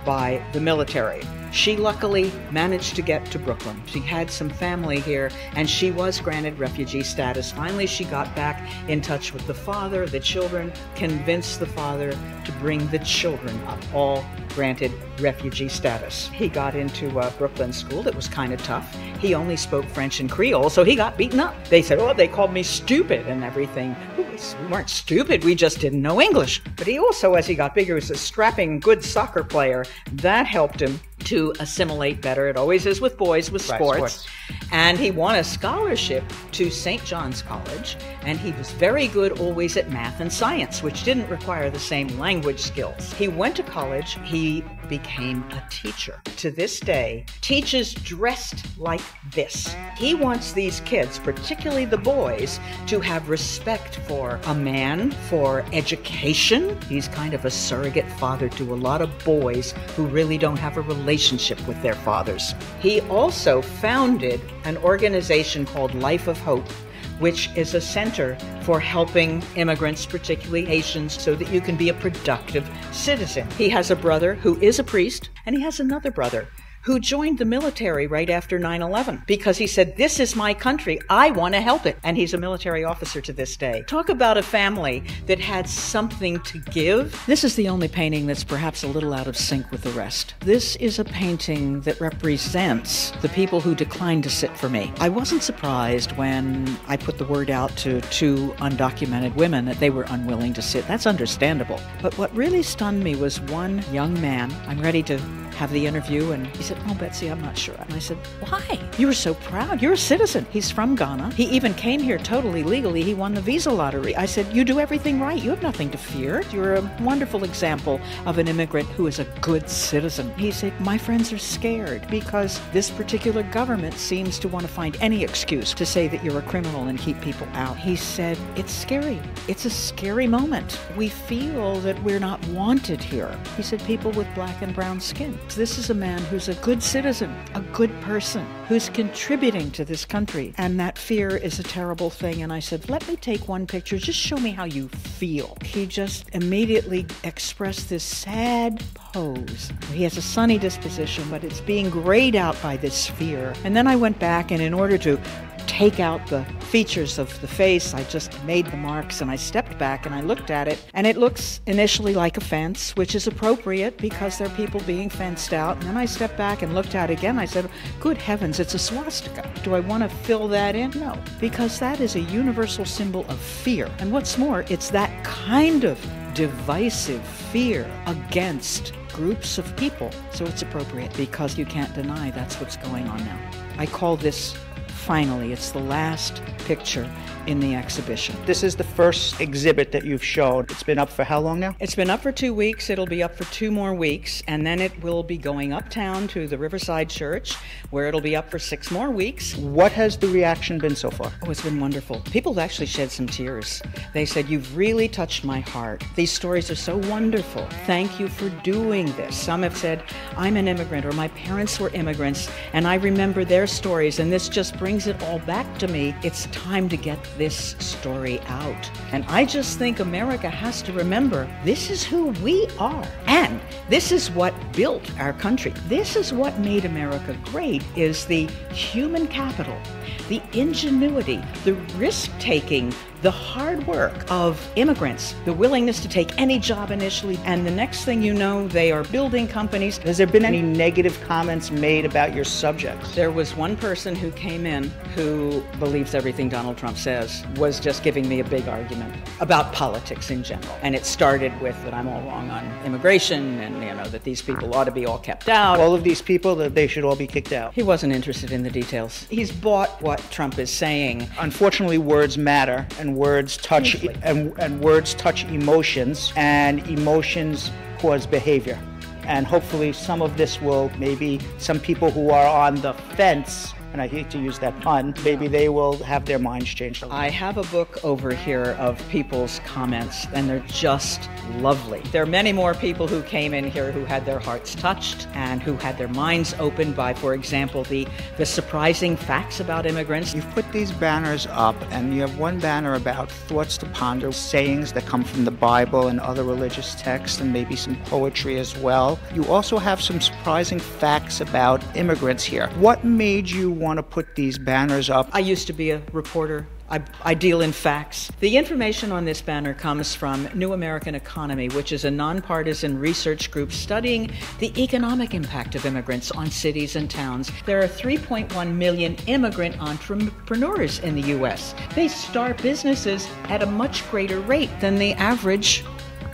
[SPEAKER 19] by the military. She luckily managed to get to Brooklyn. She had some family here, and she was granted refugee status. Finally, she got back in touch with the father, the children, convinced the father to bring the children up, all granted refugee status. He got into a Brooklyn school that was kind of tough. He only spoke French and Creole, so he got beaten up. They said, oh, they called me stupid and everything. We weren't stupid, we just didn't know English. But he also, as he got bigger, was a strapping, good soccer player. That helped him to assimilate better. It always is with boys, with sports. And he won a scholarship to St. John's College, and he was very good always at math and science, which didn't require the same language skills. He went to college, he became a teacher. To this day, teachers dressed like this. He wants these kids, particularly the boys, to have respect for a man, for education. He's kind of a surrogate father to a lot of boys who really don't have a relationship with their fathers. He also founded an organization called Life of Hope, which is a center for helping immigrants, particularly Haitians, so that you can be a productive citizen. He has a brother who is a priest, and he has another brother who joined the military right after 9/11 because he said, this is my country, I want to help it. And he's a military officer to this day. Talk about a family that had something to give. This is the only painting that's perhaps a little out of sync with the rest. This is a painting that represents the people who declined to sit for me. I wasn't surprised when I put the word out to 2 undocumented women that they were unwilling to sit. That's understandable. But what really stunned me was one young man. I'm ready to have the interview, and he said, oh, Betsy, I'm not sure. And I said, why? You were so proud. You're a citizen. He's from Ghana. He even came here totally legally. He won the visa lottery. I said, you do everything right. You have nothing to fear. You're a wonderful example of an immigrant who is a good citizen. He said, my friends are scared because this particular government seems to want to find any excuse to say that you're a criminal and keep people out. He said, it's scary. It's a scary moment. We feel that we're not wanted here. He said, people with black and brown skin. This is a man who's a good citizen, a good person, who's contributing to this country. And that fear is a terrible thing. And I said, let me take one picture. Just show me how you feel. He just immediately expressed this sad pose. He has a sunny disposition, but it's being grayed out by this fear. And then I went back, and in order to take out the features of the face, I just made the marks, and I stepped back and I looked at it, and it looks initially like a fence, which is appropriate because there are people being fenced out. And then I stepped back and looked at it again. I said, good heavens, it's a swastika. Do I want to fill that in? No, because that is a universal symbol of fear. And what's more, it's that kind of divisive fear against groups of people. So it's appropriate because you can't deny that's what's going on now. I call this finally, it's the last picture in the exhibition.
[SPEAKER 1] This is the first exhibit that you've shown. It's been up for how long now?
[SPEAKER 19] It's been up for 2 weeks. It'll be up for 2 more weeks, and then it will be going uptown to the Riverside Church, where it'll be up for 6 more weeks.
[SPEAKER 1] What has the reaction been so far?
[SPEAKER 19] Oh, it's been wonderful. People have actually shed some tears. They said, you've really touched my heart. These stories are so wonderful. Thank you for doing this. Some have said, I'm an immigrant, or my parents were immigrants, and I remember their stories, and this just brings it all back to me. It's time to get this story out. And I just think America has to remember this is who we are. And this is what built our country. This is what made America great, is the human capital, the ingenuity, the risk-taking, the hard work of immigrants, the willingness to take any job initially, and the next thing you know, they are building companies.
[SPEAKER 1] Has there been any negative comments made about your subjects?
[SPEAKER 19] There was one person who came in who believes everything Donald Trump says, was just giving me a big argument about politics in general. And it started with that I'm all wrong on immigration, and that these people ought to be all kept out.
[SPEAKER 1] All of these people, that they should all be kicked out.
[SPEAKER 19] He wasn't interested in the details. He's bought what Trump is saying.
[SPEAKER 1] Unfortunately, words matter, and words touch and words touch emotions, and emotions cause behavior. And hopefully some of this will, maybe some people who are on the fence and I hate to use that pun, maybe they will have their minds changed a little.
[SPEAKER 19] I have a book over here of people's comments, and they're just lovely. There are many more people who came in here who had their hearts touched and who had their minds opened by, for example, the surprising facts about immigrants.
[SPEAKER 1] You've put these banners up, and you have one banner about thoughts to ponder, sayings that come from the Bible and other religious texts, and maybe some poetry as well. You also have some surprising facts about immigrants here. What made you want to put these banners up?
[SPEAKER 19] I used to be a reporter. I deal in facts. The information on this banner comes from New American Economy, which is a nonpartisan research group studying the economic impact of immigrants on cities and towns. There are 3.1 million immigrant entrepreneurs in the U.S. They start businesses at a much greater rate than the average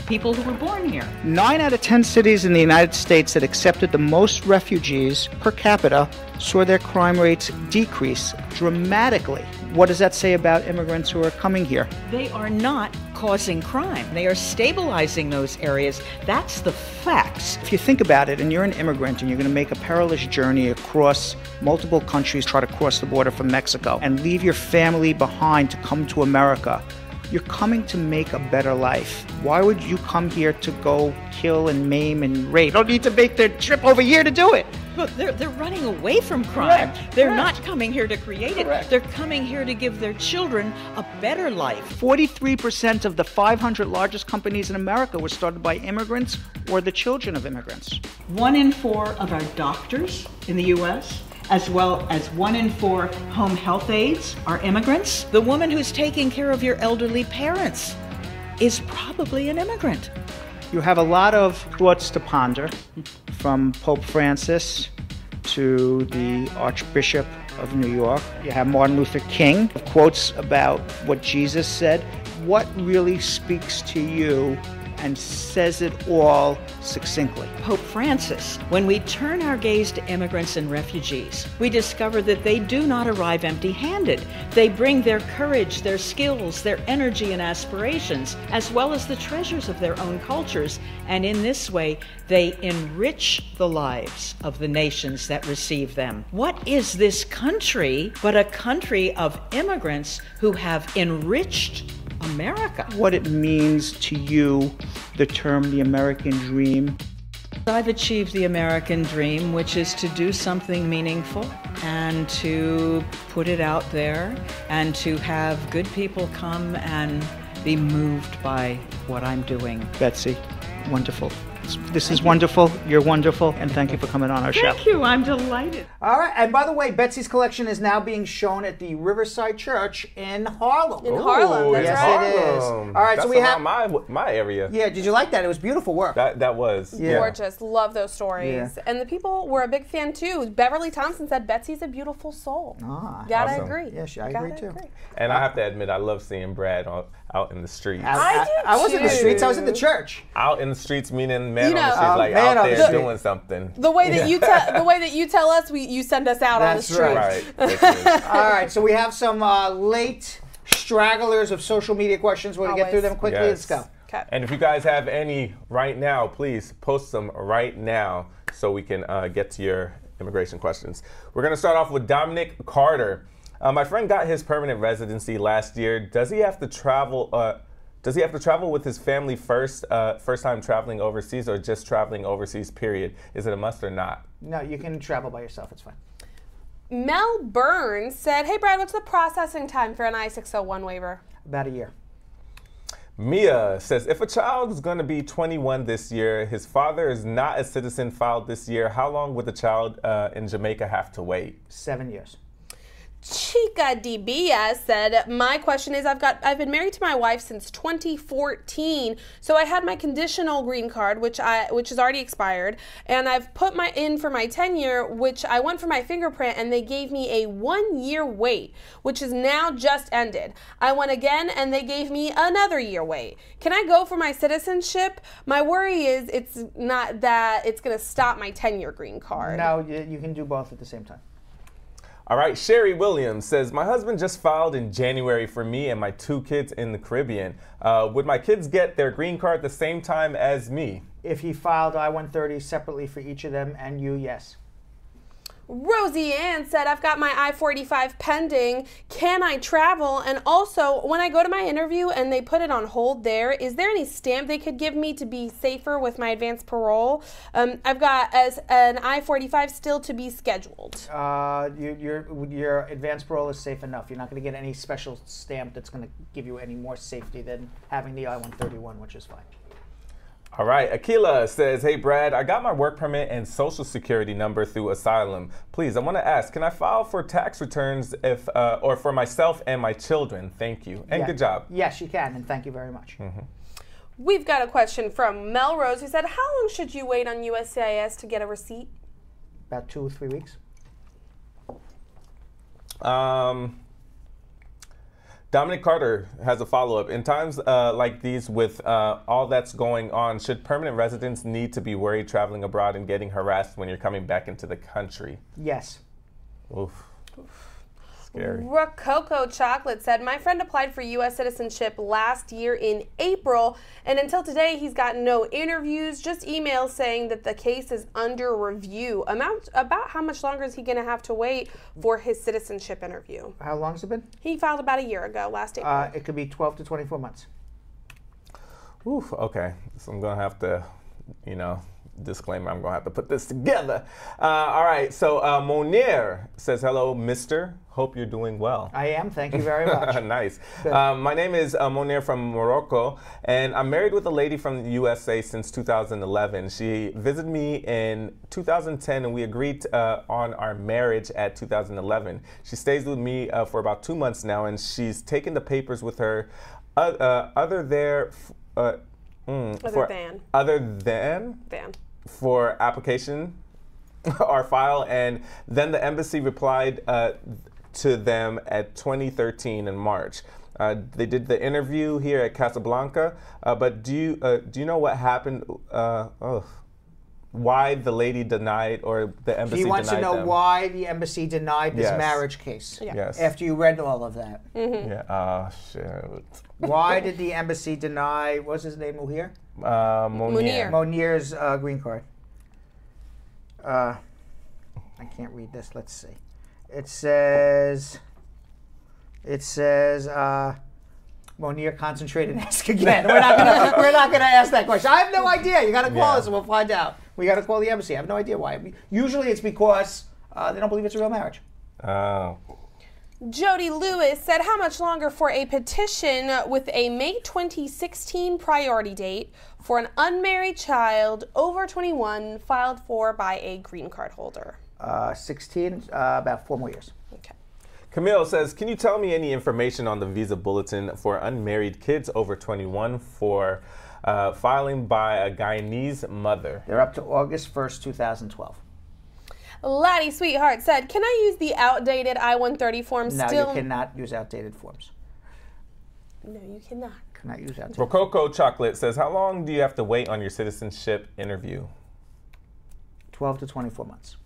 [SPEAKER 19] people who were born here.
[SPEAKER 1] 9 out of 10 cities in the United States that accepted the most refugees per capita saw their crime rates decrease dramatically. What does that say about immigrants who are coming here?
[SPEAKER 19] They are not causing crime. They are stabilizing those areas. That's the facts.
[SPEAKER 1] If you think about it, and you're an immigrant and you're going to make a perilous journey across multiple countries, try to cross the border from Mexico, and leave your family behind to come to America, you're coming to make a better life. Why would you come here to go kill and maim and rape? You don't need to make the trip over here to do it.
[SPEAKER 19] Look, they're running away from crime.
[SPEAKER 1] Correct.
[SPEAKER 19] They're
[SPEAKER 1] Correct.
[SPEAKER 19] not coming here to create
[SPEAKER 1] Correct.
[SPEAKER 19] it. They're coming here to give their children a better life.
[SPEAKER 1] 43% of the 500 largest companies in America were started by immigrants or the children of immigrants.
[SPEAKER 19] 1 in 4 of our doctors in the U.S., as well as 1 in 4 home health aides, are immigrants. The woman who's taking care of your elderly parents is probably an immigrant.
[SPEAKER 1] You have a lot of thoughts to ponder, from Pope Francis to the Archbishop of New York. You have Martin Luther King, quotes about what Jesus said. What really speaks to you and says it all succinctly?
[SPEAKER 19] Pope Francis. When we turn our gaze to immigrants and refugees, we discover that they do not arrive empty-handed. They bring their courage, their skills, their energy and aspirations, as well as the treasures of their own cultures, and in this way, they enrich the lives of the nations that receive them. What is this country but a country of immigrants who have enriched America?
[SPEAKER 1] What it means to you, the term the American dream?
[SPEAKER 19] I've achieved the American dream, which is to do something meaningful and to put it out there and to have good people come and be moved by what I'm doing.
[SPEAKER 1] Betsy, wonderful. This is wonderful. You're wonderful, and thank you for coming on our show.
[SPEAKER 19] Thank you. I'm delighted.
[SPEAKER 1] All right, and by the way, Betsy's collection is now being shown at the Riverside Church in Harlem.
[SPEAKER 10] In Harlem, that's
[SPEAKER 1] yes,
[SPEAKER 10] right.
[SPEAKER 1] it is. All right,
[SPEAKER 9] that's
[SPEAKER 1] so we have
[SPEAKER 9] my area.
[SPEAKER 1] Yeah, did you like that? It was beautiful work.
[SPEAKER 9] That was
[SPEAKER 10] Gorgeous. Love those stories.
[SPEAKER 1] Yeah.
[SPEAKER 10] And the people were a big fan too. Beverly Thompson said Betsy's a beautiful soul. Gotta
[SPEAKER 9] awesome.
[SPEAKER 10] agree.
[SPEAKER 1] Yes, I agree too.
[SPEAKER 9] And I have to admit, I love seeing Brad out in the streets.
[SPEAKER 1] I was in the streets. I was in the church.
[SPEAKER 9] Out in the streets, meaning man
[SPEAKER 10] You
[SPEAKER 9] on the
[SPEAKER 10] know,
[SPEAKER 9] streets, like
[SPEAKER 1] man
[SPEAKER 9] out
[SPEAKER 1] on the
[SPEAKER 9] there
[SPEAKER 1] street.
[SPEAKER 9] doing something.
[SPEAKER 10] The way that you tell us, you send us out on the street.
[SPEAKER 9] Right.
[SPEAKER 1] All right, so we have some late stragglers of social media questions. We're going to get through them quickly.
[SPEAKER 9] Yes.
[SPEAKER 1] Let's go.
[SPEAKER 10] Okay.
[SPEAKER 9] And if you guys have any right now, please post them right now so we can get to your immigration questions. We're going to start off with Dominic Carter. My friend got his permanent residency last year. Does he have to travel? Does he have to travel with his family first time traveling overseas, or just traveling overseas, period? Is it a must or not?
[SPEAKER 1] No, you can travel by yourself. It's fine.
[SPEAKER 10] Mel Burns said, "Hey Brad, what's the processing time for an I-601 waiver?"
[SPEAKER 1] About a year.
[SPEAKER 9] Mia says, if a child is going to be 21 this year, his father is not a citizen filed this year, how long would the child in Jamaica have to wait?
[SPEAKER 1] 7 years.
[SPEAKER 10] Chica DBS said, my question is, I've been married to my wife since 2014, so I had my conditional green card, which is already expired, and I've put in for my 10-year, which I went for my fingerprint, and they gave me a 1-year wait, which is now just ended. I went again, and they gave me another year wait. Can I go for my citizenship? My worry is it's not that it's going to stop my 10-year green card.
[SPEAKER 1] No, you can do both at the same time.
[SPEAKER 9] All right, Sherry Williams says, my husband just filed in January for me and my 2 kids in the Caribbean. Would my kids get their green card at the same time as me?
[SPEAKER 1] If he filed I-130 separately for each of them and you, yes.
[SPEAKER 10] Rosie Ann said, I've got my I-45 pending. Can I travel? And also, when I go to my interview and they put it on hold there, is there any stamp they could give me to be safer with my advanced parole? I've got as an I-45 still to be scheduled.
[SPEAKER 1] Your advanced parole is safe enough. You're not going to get any special stamp that's going to give you any more safety than having the I-131, which is fine.
[SPEAKER 9] All right, Akila says, hey, Brad, I got my work permit and social security number through Asylum. Please, I want to ask, can I file for tax returns or for myself and my children? Thank you. And good job.
[SPEAKER 1] Yes, you can, and thank you very much.
[SPEAKER 10] We've got a question from Melrose who said, how long should you wait on USCIS to get a receipt?
[SPEAKER 1] About 2 or 3 weeks.
[SPEAKER 9] Dominic Carter has a follow-up. In times like these with all that's going on, should permanent residents need to be worried traveling abroad and getting harassed when you're coming back into the country?
[SPEAKER 1] Yes.
[SPEAKER 9] Oof. Scary.
[SPEAKER 10] Rococo Chocolate said, my friend applied for U.S. citizenship last year in April, and until today he's gotten no interviews, just emails saying that the case is under review. About how much longer is he going to have to wait for his citizenship interview?
[SPEAKER 1] How long has it been?
[SPEAKER 10] He filed about a year ago, last April.
[SPEAKER 1] It could be 12 to 24 months.
[SPEAKER 9] Oof, okay. So I'm going to have to, disclaimer, I'm going to have to put this together. All right, so Monir says, hello, mister. Hope you're doing well.
[SPEAKER 1] I am, thank you very much.
[SPEAKER 9] Nice. My name is Monir from Morocco, and I'm married with a lady from the USA since 2011. She visited me in 2010, and we agreed on our marriage at 2011. She stays with me for about 2 months now, and she's taken the papers with her other than for application or file, and then the embassy replied to them at 2013 in March. They did the interview here at Casablanca, but do you know what happened? Why the lady denied, or the embassy denied them?
[SPEAKER 1] He wants to know why the embassy denied this marriage case.
[SPEAKER 9] Yes.
[SPEAKER 1] After you read all of that.
[SPEAKER 9] Yeah. Oh, shoot.
[SPEAKER 1] Why did the embassy deny, what's his name, Munir? Munir's green card. I can't read this. Let's see. It says, Munir, concentrate and ask again. We're not gonna ask that question. I have no idea. You gotta call us and we'll find out. We gotta call the embassy. I have no idea why. Usually it's because they don't believe it's a real marriage.
[SPEAKER 9] Oh.
[SPEAKER 10] Jody Lewis said, how much longer for a petition with a May 2016 priority date for an unmarried child over 21 filed for by a green card holder?
[SPEAKER 1] 16, about 4 more years.
[SPEAKER 10] Okay.
[SPEAKER 9] Camille says, can you tell me any information on the visa bulletin for unmarried kids over 21 for filing by a Guyanese mother?
[SPEAKER 1] They're up to August 1st, 2012.
[SPEAKER 10] Laddie Sweetheart said, can I use the outdated I-130 form still?
[SPEAKER 1] No, you cannot use outdated forms.
[SPEAKER 10] No, you cannot.
[SPEAKER 1] Cannot use outdated.
[SPEAKER 9] Rococo Chocolate says, how long do you have to wait on your citizenship interview?
[SPEAKER 1] 12 to 24 months.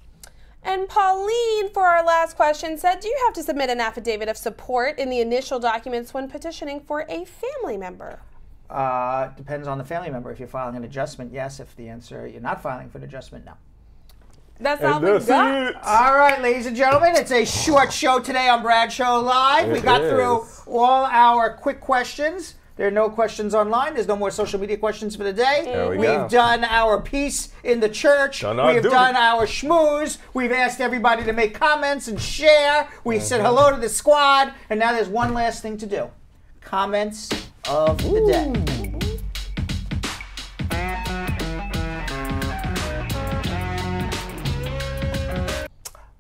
[SPEAKER 10] And Pauline, for our last question, said, do you have to submit an affidavit of support in the initial documents when petitioning for a family member?
[SPEAKER 1] Depends on the family member. If you're filing an adjustment, yes. If the answer, you're not filing for an adjustment, no.
[SPEAKER 10] That's all we got.
[SPEAKER 1] All right, ladies and gentlemen, it's a short show today on Brad Show Live. We got through all our quick questions. There are no questions online. There's no more social media questions for the day. We've done our piece in the church. We've done our schmooze. We've asked everybody to make comments and share. We said hello to the squad. And now there's one last thing to do. Comments of the day.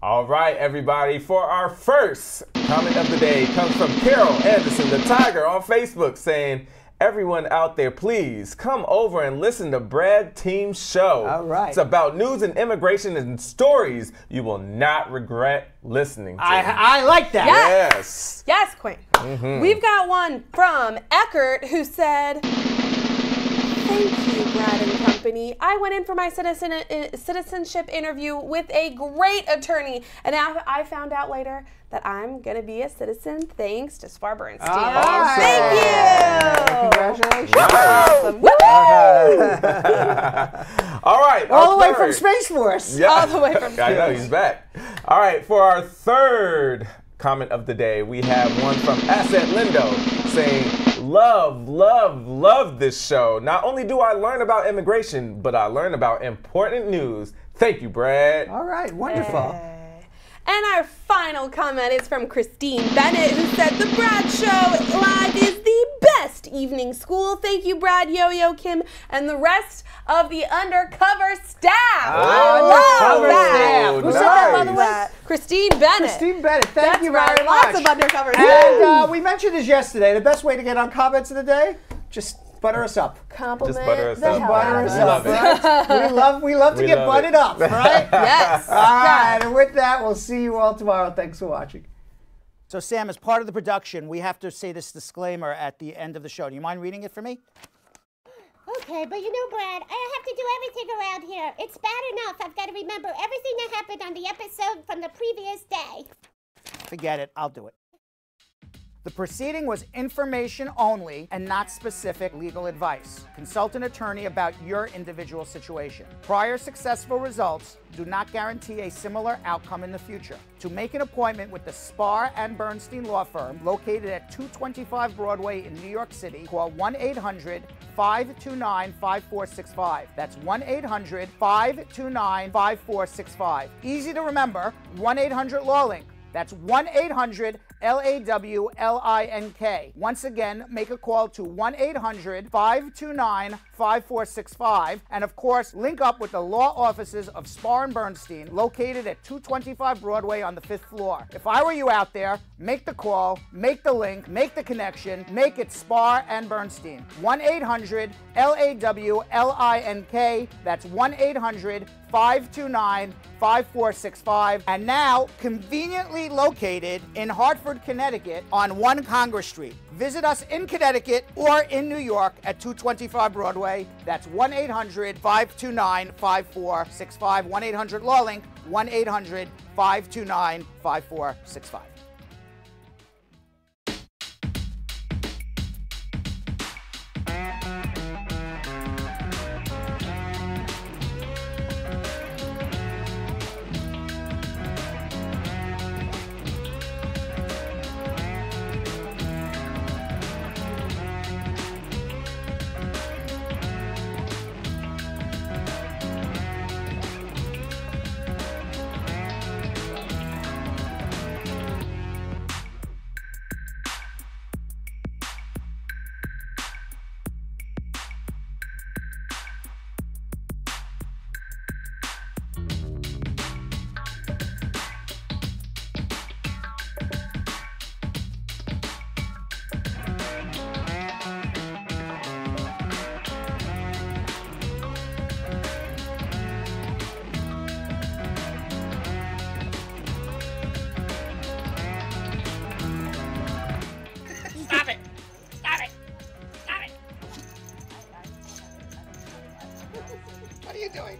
[SPEAKER 9] All right, everybody, for our first comment of the day comes from Carol Anderson, the Tiger, on Facebook, saying, everyone out there, please come over and listen to Brad Team's show.
[SPEAKER 1] All right.
[SPEAKER 9] It's about news and immigration and stories you will not regret listening to.
[SPEAKER 1] I like that.
[SPEAKER 9] Yes.
[SPEAKER 10] Yes, Queen. We've got one from Eckert who said, thank you, Brad and company. I went in for my citizenship interview with a great attorney, and now I found out later that I'm going to be a citizen thanks to Spar Bernstein.
[SPEAKER 1] Awesome.
[SPEAKER 10] Thank you.
[SPEAKER 1] Congratulations.
[SPEAKER 10] Awesome.
[SPEAKER 9] All right.
[SPEAKER 1] All the way from Space Force.
[SPEAKER 9] Yeah.
[SPEAKER 10] All the way from
[SPEAKER 9] I know, he's back. All right, for our third comment of the day, we have one from Asset Lindo saying, love this show. Not only do I learn about immigration, but I learn about important news. Thank you, Brad.
[SPEAKER 8] All right, wonderful.
[SPEAKER 10] And our final comment is from Christine Bennett, who said, the Brad Show Live is the best evening school. Thank you, Brad, Yo-Yo, Kim, and the rest of the undercover staff. I love that.
[SPEAKER 8] Who said that, by the way?
[SPEAKER 10] Christine Bennett.
[SPEAKER 8] Christine Bennett, thank you very much.
[SPEAKER 10] Lots of undercover staff.
[SPEAKER 8] And we mentioned this yesterday. The best way to get on comments of the day, just butter us up.
[SPEAKER 10] Compliment
[SPEAKER 9] Just butter us
[SPEAKER 10] the
[SPEAKER 9] up.
[SPEAKER 10] hell
[SPEAKER 8] Butter
[SPEAKER 10] out
[SPEAKER 8] us
[SPEAKER 10] of
[SPEAKER 8] up,
[SPEAKER 10] us.
[SPEAKER 8] right? We love to get butted up, right?
[SPEAKER 10] Yes.
[SPEAKER 8] All right, and with that, we'll see you all tomorrow. Thanks for watching. So, Sam, as part of the production, we have to say this disclaimer at the end of the show. Do you mind reading it for me?
[SPEAKER 7] Okay, but you know, Brad, I have to do everything around here. It's bad enough I've got to remember everything that happened on the episode from the previous day.
[SPEAKER 8] Forget it. I'll do it. The proceeding was information only and not specific legal advice. Consult an attorney about your individual situation. Prior successful results do not guarantee a similar outcome in the future. To make an appointment with the Spar and Bernstein law firm located at 225 Broadway in New York City, call 1-800-529-5465. That's 1-800-529-5465. Easy to remember, 1-800-LAW-LINK. That's 1-800-LAWLINK. Once again, make a call to 1-800-529-5465. And of course, link up with the law offices of Spar and Bernstein, located at 225 Broadway on the 5th floor. If I were you out there, make the call, make the link, make the connection, make it Spar and Bernstein. 1-800-LAWLINK. That's 1-800-529-5465. And now, conveniently located in Hartford, Connecticut on 1 Congress Street. Visit us in Connecticut or in New York at 225 Broadway. That's 1-800-529-5465. 1-800-LAW-LINK. 1-800-529-5465. What are you doing?